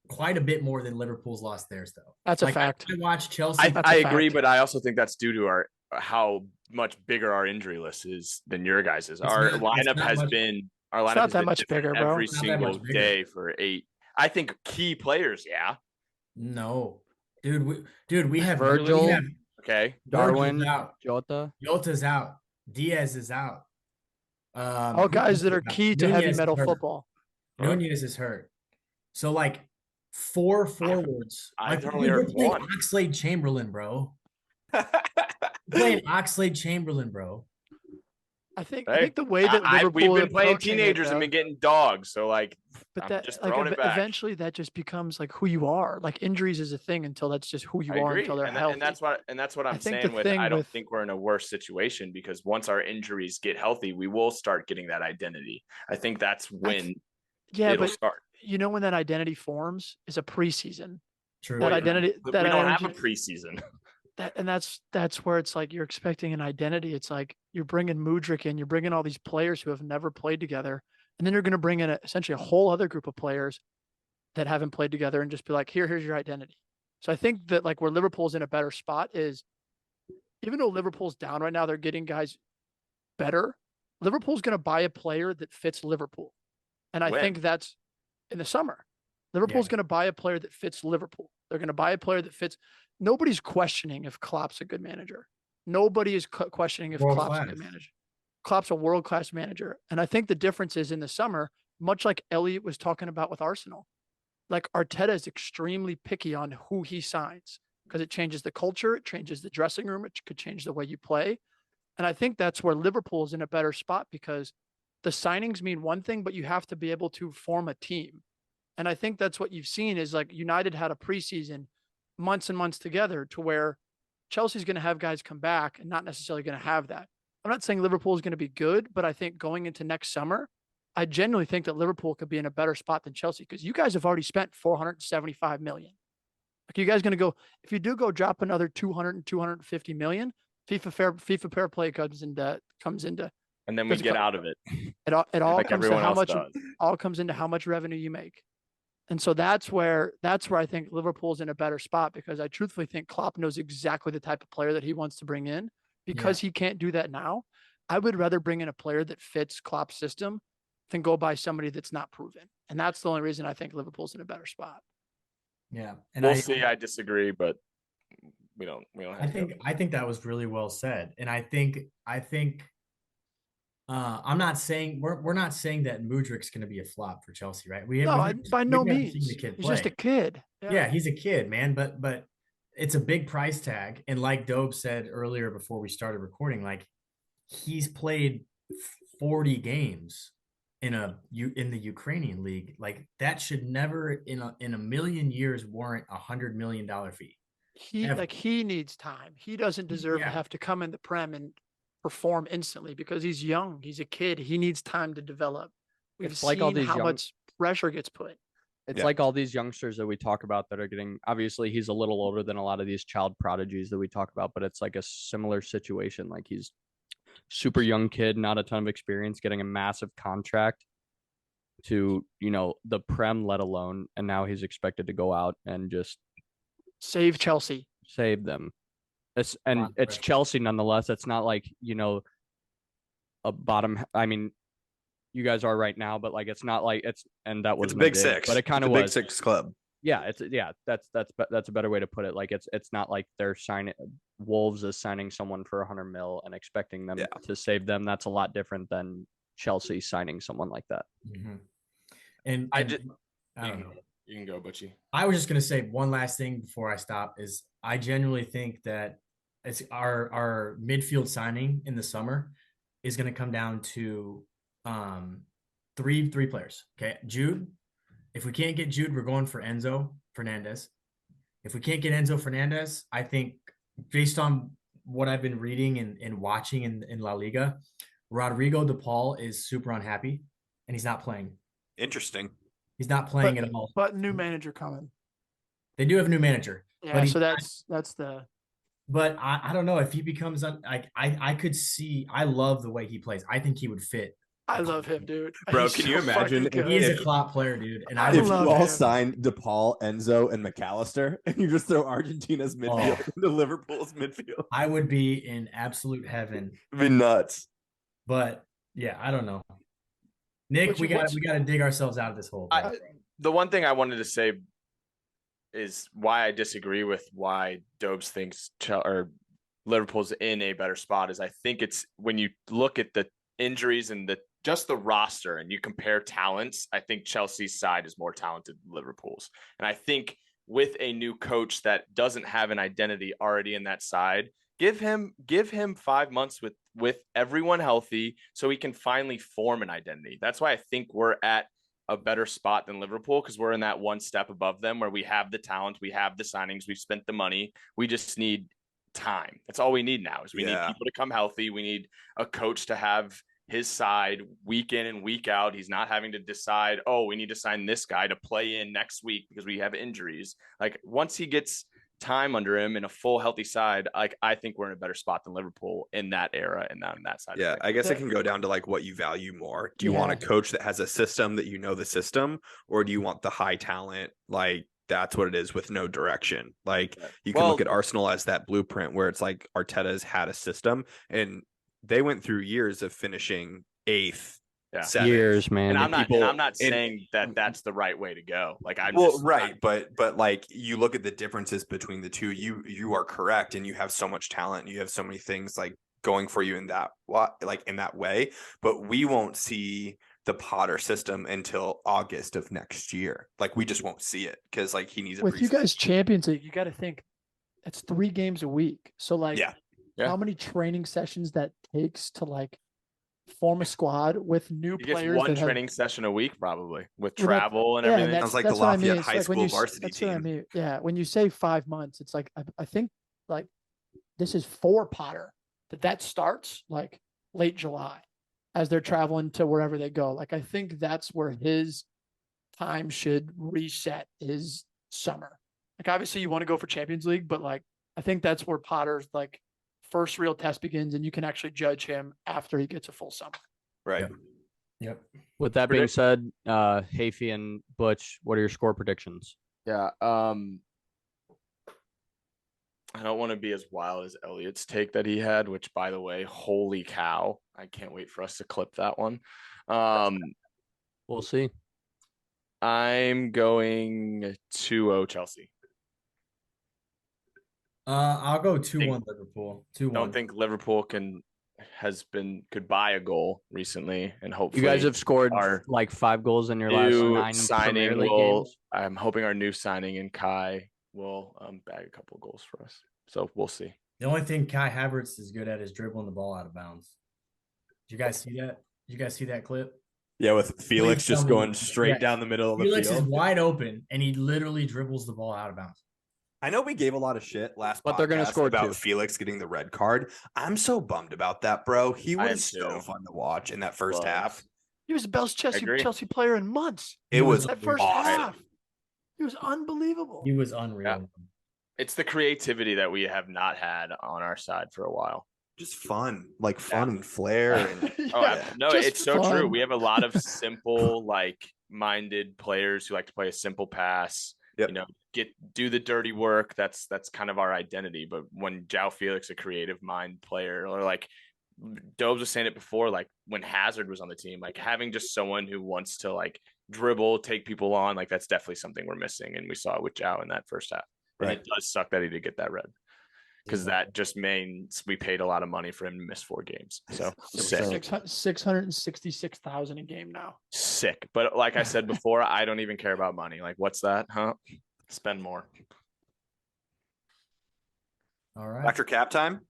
quite a bit more than Liverpool's lost theirs, though. That's a fact. I watched Chelsea. I agree, but I also think that's due to how much bigger our injury list is than your guys's. Our lineup has been much bigger, bro. Every single day for 8. I think key players, yeah. No, dude, we have Virgil. Okay, Darwin, out. Jota's out. Diaz is out. All guys that are key to heavy metal football. Nunez is hurt. So, like, 4 forwards. I've like, only heard one. Oxlade-Chamberlain, bro. Playing Oxlade-Chamberlain, bro. I think the way that Liverpool we've been playing teenagers and been getting dogs. So, like, but eventually that just becomes like who you are. Like, injuries is a thing until that's just who you are until they're healthy. And that's what I'm saying. I don't think we're in a worse situation, because once our injuries get healthy, we will start getting that identity. I think that's when it'll start. You know when that identity forms is a preseason. True. That identity. We That don't have energy, a preseason. that's where it's like you're expecting an identity. It's like you're bringing Mudryk in, you're bringing all these players who have never played together, and then you're going to bring in essentially a whole other group of players that haven't played together and just be like, here's your identity. So I think that like where Liverpool's in a better spot is, even though Liverpool's down right now, they're getting guys better. Liverpool's going to buy a player that fits Liverpool, and I think that's in the summer. Liverpool's going to buy a player that fits Liverpool. They're going to buy a player that fits. Nobody's questioning if Klopp's a good manager. Nobody is questioning if Klopp's a good manager. Klopp's a world-class manager. And I think the difference is in the summer, much like Elliot was talking about with Arsenal, like Arteta is extremely picky on who he signs because it changes the culture, it changes the dressing room, it could change the way you play. And I think that's where Liverpool is in a better spot because the signings mean one thing, but you have to be able to form a team. And I think that's what you've seen is like United had a preseason months and months together to where Chelsea's going to have guys come back and not necessarily going to have that. I'm not saying Liverpool is going to be good, but I think going into next summer, I genuinely think that Liverpool could be in a better spot than Chelsea because you guys have already spent $475 million. Like you guys going to go, if you do go drop another 200 and 250 million, FIFA fair play comes into, and then we get out of it. It all like comes to how much does. all comes into how much revenue you make. And so that's where I think Liverpool's in a better spot because I truthfully think Klopp knows exactly the type of player that he wants to bring in because he can't do that now. I would rather bring in a player that fits Klopp's system than go buy somebody that's not proven. And that's the only reason I think Liverpool's in a better spot. Yeah. And we'll see. I disagree, but we don't have I think that was really well said. And I think I'm not saying we're not saying that Mudryk's going to be a flop for Chelsea, right? By no means. He's just a kid. Yeah, he's a kid, man. But it's a big price tag, and like Dobe said earlier before we started recording, like he's played 40 games in the Ukrainian league. Like that should never in a million years warrant $100 million fee. He needs time. He doesn't deserve to have to come in the Prem and perform instantly because he's young. He's a kid. He needs time to develop. We've seen like all these how much pressure gets put. It's like all these youngsters that we talk about that are getting, obviously he's a little older than a lot of these child prodigies that we talk about, but it's like a similar situation. Like he's super young kid, not a ton of experience, getting a massive contract to, the Prem, let alone, and now he's expected to go out and just save Chelsea. Save them. It's Chelsea nonetheless. It's not like, a bottom. I mean, you guys are right now, but like it's not like it's a big six, but it kind of was big six club. Yeah, that's a better way to put it. Like it's not like they're signing Wolves is signing someone for $100 million and expecting them to save them. That's a lot different than Chelsea signing someone like that. Mm-hmm. And I don't know. You can go, Butchie. I was just gonna say one last thing before I stop is I genuinely think that it's our midfield signing in the summer is going to come down to three players. Okay. Jude. If we can't get Jude, we're going for Enzo Fernandez. If we can't get Enzo Fernandez, I think based on what I've been reading and watching in La Liga, Rodrigo De Paul is super unhappy and he's not playing. Interesting. He's not playing at all. But new manager coming. They do have a new manager. Yeah. So that's the. But I don't know if he becomes I could see. I love the way he plays. I think he would fit. I love him, dude. Bro, he's can you imagine if he's a Klopp player, dude? And if you all signed DePaul, Enzo, and McAllister, and you just throw Argentina's midfield into Liverpool's midfield, I would be in absolute heaven. It'd be nuts. But yeah, I don't know. Nick, we got to dig ourselves out of this hole. The one thing I wanted to say is why I disagree with why Dobes thinks Liverpool's in a better spot is I think it's when you look at the injuries and just the roster and you compare talents, I think Chelsea's side is more talented than Liverpool's. And I think with a new coach that doesn't have an identity already in that side, give him 5 months with everyone healthy so he can finally form an identity. That's why I think we're at a better spot than Liverpool because we're in that one step above them where we have the talent, we have the signings, we've spent the money. We just need time. That's all we need now is we need people to come healthy. We need a coach to have his side week in and week out. He's not having to decide, oh, we need to sign this guy to play in next week because we have injuries. Like once he gets time under him in a full healthy side, like I think we're in a better spot than Liverpool in that era and on that side. Yeah, I guess it can go down to like what you value more. Do you want a coach that has a system that you know the system, or do you want the high talent? Like that's what it is with no direction. Like you can look at Arsenal as that blueprint where it's like Arteta's had a system and they went through years of finishing 8th. Yeah. Years, man. And I'm not saying that that's the right way to go. Like but like you look at the differences between the two. You are correct, and you have so much talent. You have so many things like going for you in that way. But we won't see the Potter system until August of next year. Like we just won't see it because like he needs. With you guys Champions League, you got to think it's 3 games a week. So like, how many training sessions that takes to like form a squad with new players. One training session a week, probably with travel and everything. Sounds like the Lafayette High School varsity team. What I mean. Yeah, when you say 5 months, it's like I think like this is for Potter that starts like late July as they're traveling to wherever they go. Like I think that's where his time should reset is summer. Like obviously you want to go for Champions League, but like I think that's where Potter's like first real test begins, and you can actually judge him after he gets a full summer. Right. Yep. With that being said, Hafey and Butch, what are your score predictions? Yeah. I don't want to be as wild as Elliot's take that he had, which by the way, holy cow. I can't wait for us to clip that one. We'll see. I'm going 2-0 Chelsea. I'll go 2-1 Liverpool. 2-1. Don't think Liverpool could buy a goal recently, and hopefully you guys have scored like 5 goals in your last 9 Premier League games. I'm hoping our new signing in Kai will bag a couple of goals for us. So we'll see. The only thing Kai Havertz is good at is dribbling the ball out of bounds. Did you guys see that? Did you guys see that clip? Yeah, with Felix just going straight down the middle of the field. Felix is wide open, and he literally dribbles the ball out of bounds. I know we gave a lot of shit but they're going to score about Felix getting the red card. I'm so bummed about that, bro. He was so fun to watch in that first half. He was the best Chelsea player in months. It was that first half. He was unbelievable. He was unreal. Yeah. It's the creativity that we have not had on our side for a while. Just fun, like fun and flair. And it's so true. We have a lot of simple, like minded players who like to play a simple pass. Yep. You know, do the dirty work. That's kind of our identity. But when João Felix, a creative mind player, or like Dobes was saying it before, like when Hazard was on the team, like having just someone who wants to like dribble, take people on, like that's definitely something we're missing. And we saw it with João in that first half. Right. And it does suck that he did get that red, because that just means we paid a lot of money for him to miss 4 games. So sick. 666,000 a game now. Sick. But like I said before, I don't even care about money. Like, what's that? Huh? Spend more. All right. Factor cap time.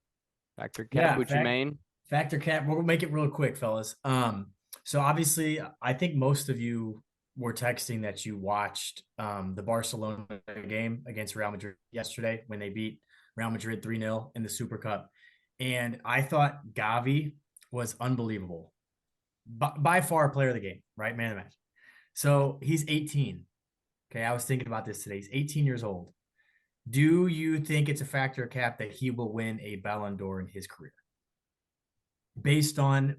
Factor cap, which you mean? Factor cap. We'll make it real quick, fellas. So obviously, I think most of you were texting that you watched the Barcelona game against Real Madrid yesterday when they beat Real Madrid 3-0 in the Super Cup. And I thought Gavi was unbelievable. By far player of the game, right? Man of the match. So he's 18. Okay, I was thinking about this today. He's 18 years old. Do you think it's a factor cap that he will win a Ballon d'Or in his career? Based on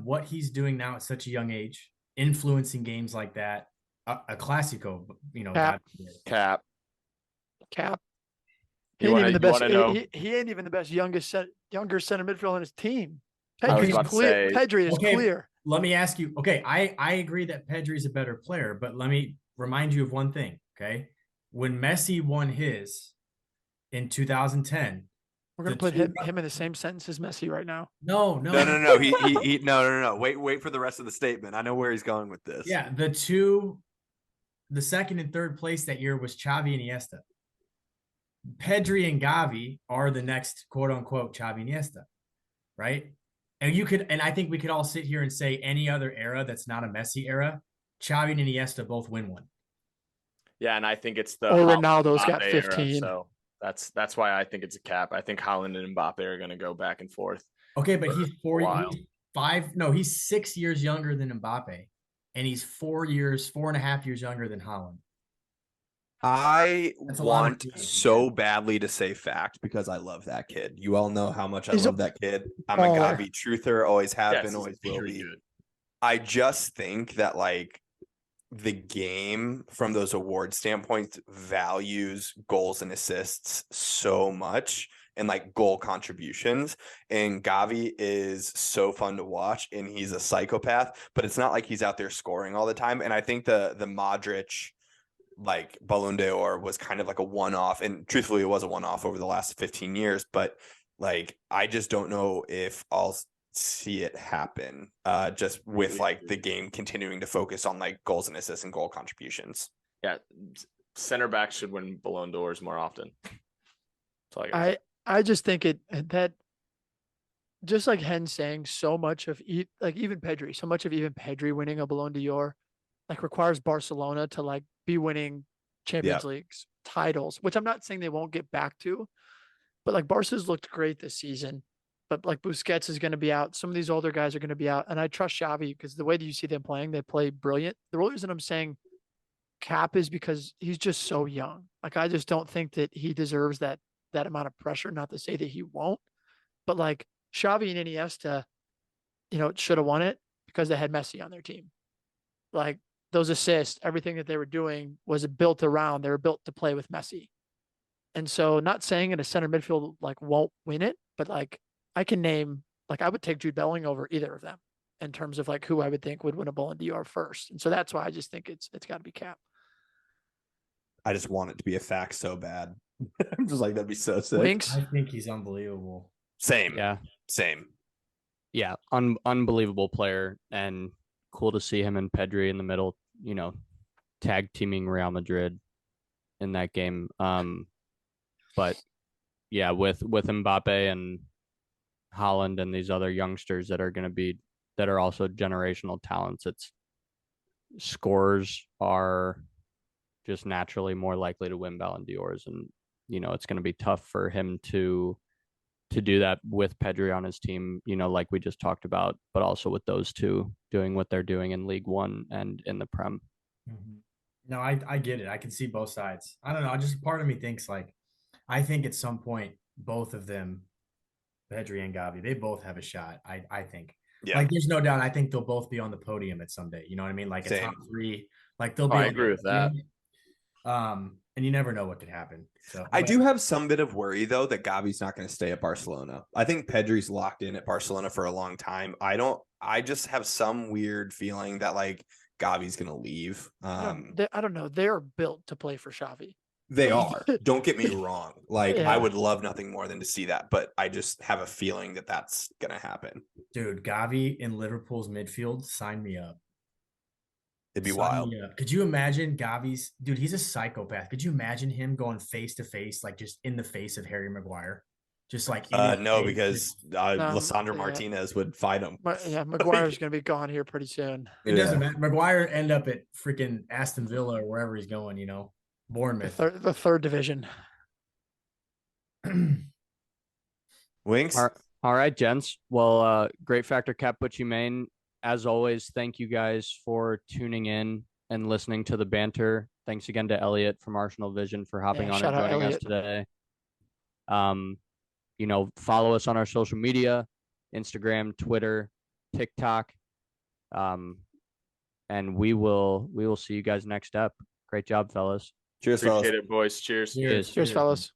what he's doing now at such a young age, influencing games like that, a Clasico, you know. Cap. He ain't even the best. He ain't even the best younger center midfielder on his team. Pedri is clear. Let me ask you. Okay, I agree that Pedri is a better player, but let me remind you of one thing. Okay, when Messi won his in 2010, we're gonna put him in the same sentence as Messi right now. No. He no. Wait for the rest of the statement. I know where he's going with this. Yeah, the second and third place that year was Xavi and Iniesta. Pedri and Gavi are the next quote unquote Xavi and Iniesta, right? And I think we could all sit here and say any other era that's not a Messi era, Xavi and Iniesta both win one. Yeah, and I think it's the Ronaldo's got 15. Era, so that's why I think it's a cap. I think Haaland and Mbappe are going to go back and forth. Okay, but he's 4 he's 6 years younger than Mbappe, and he's 4.5 years younger than Haaland. I want so badly to say fact because I love that kid. You all know how much I love that kid. I'm a Gavi truther, always have been, always will be. Good. I just think that like the game from those award standpoints values goals and assists so much and like goal contributions. And Gavi is so fun to watch and he's a psychopath, but it's not like he's out there scoring all the time. And I think the Modric like Ballon d'Or was kind of like a one-off, and truthfully it was a one-off over the last 15 years, but like I just don't know if I'll see it happen just with like the game continuing to focus on like goals and assists and goal contributions. Yeah, center back should win Ballon d'Ors more often. I just think that just like Hen saying, so much of even Pedri winning a Ballon d'Or like requires Barcelona to like be winning Champions Leagues titles, which I'm not saying they won't get back to, but like Barca's looked great this season, but like Busquets is going to be out. Some of these older guys are going to be out. And I trust Xavi because the way that you see them playing, they play brilliant. The reason I'm saying Cap is because he's just so young. Like, I just don't think that he deserves that amount of pressure. Not to say that he won't, but like Xavi and Iniesta, should have won it because they had Messi on their team. Like, those assists, everything that they were doing was built around, they were built to play with Messi. And so not saying in a center midfield, like won't win it, but like I can name, like I would take Jude Bellingham over either of them in terms of like who I would think would win a Ballon d'Or first. And so that's why I just think it's got to be Cap. I just want it to be a fact so bad. I'm just like, that'd be so sick. Winks? I think he's unbelievable. Same. Yeah. Same. Yeah. Unbelievable player, and cool to see him and Pedri in the middle, tag teaming Real Madrid in that game. But yeah, with Mbappe and Haaland and these other youngsters that are also generational talents, it's scorers are just naturally more likely to win Ballon d'Ors, and it's going to be tough for him to do that with Pedri on his team, like we just talked about, but also with those two doing what they're doing in League One and in the Prem. Mm-hmm. No, I get it. I can see both sides. I don't know. Just part of me thinks like, I think at some point, both of them, Pedri and Gavi, they both have a shot. I think. Yeah. Like, there's no doubt. I think they'll both be on the podium at some day. You know what I mean? Like a top three. Like they'll be. I agree with that. And you never know what could happen. So I do have some bit of worry though that Gavi's not going to stay at Barcelona. I think Pedri's locked in at Barcelona for a long time. I just have some weird feeling that like Gavi's going to leave. I don't know. They're built to play for Xavi. They are. Don't get me wrong. Like, I would love nothing more than to see that, but I just have a feeling that that's going to happen. Dude, Gavi in Liverpool's midfield, sign me up. It'd be wild. Could you imagine Gavi's, dude, he's a psychopath. Could you imagine him going face to face, like just in the face of Harry Maguire? Just like no, because Lisandro Martinez would fight him. Maguire's going to be gone here pretty soon. It doesn't matter. Maguire end up at freaking Aston Villa or wherever he's going, Bournemouth. The third division. Winks. All right, gents. Well, Great Factor Cap Butchie Main. As always, thank you guys for tuning in and listening to the banter. Thanks again to Elliot from ArsenalVision for hopping on and joining us today. Follow us on our social media, Instagram, Twitter, TikTok. And we will see you guys next up. Great job, fellas. Cheers, fellas. Appreciate it, boys. Cheers. Cheers, fellas.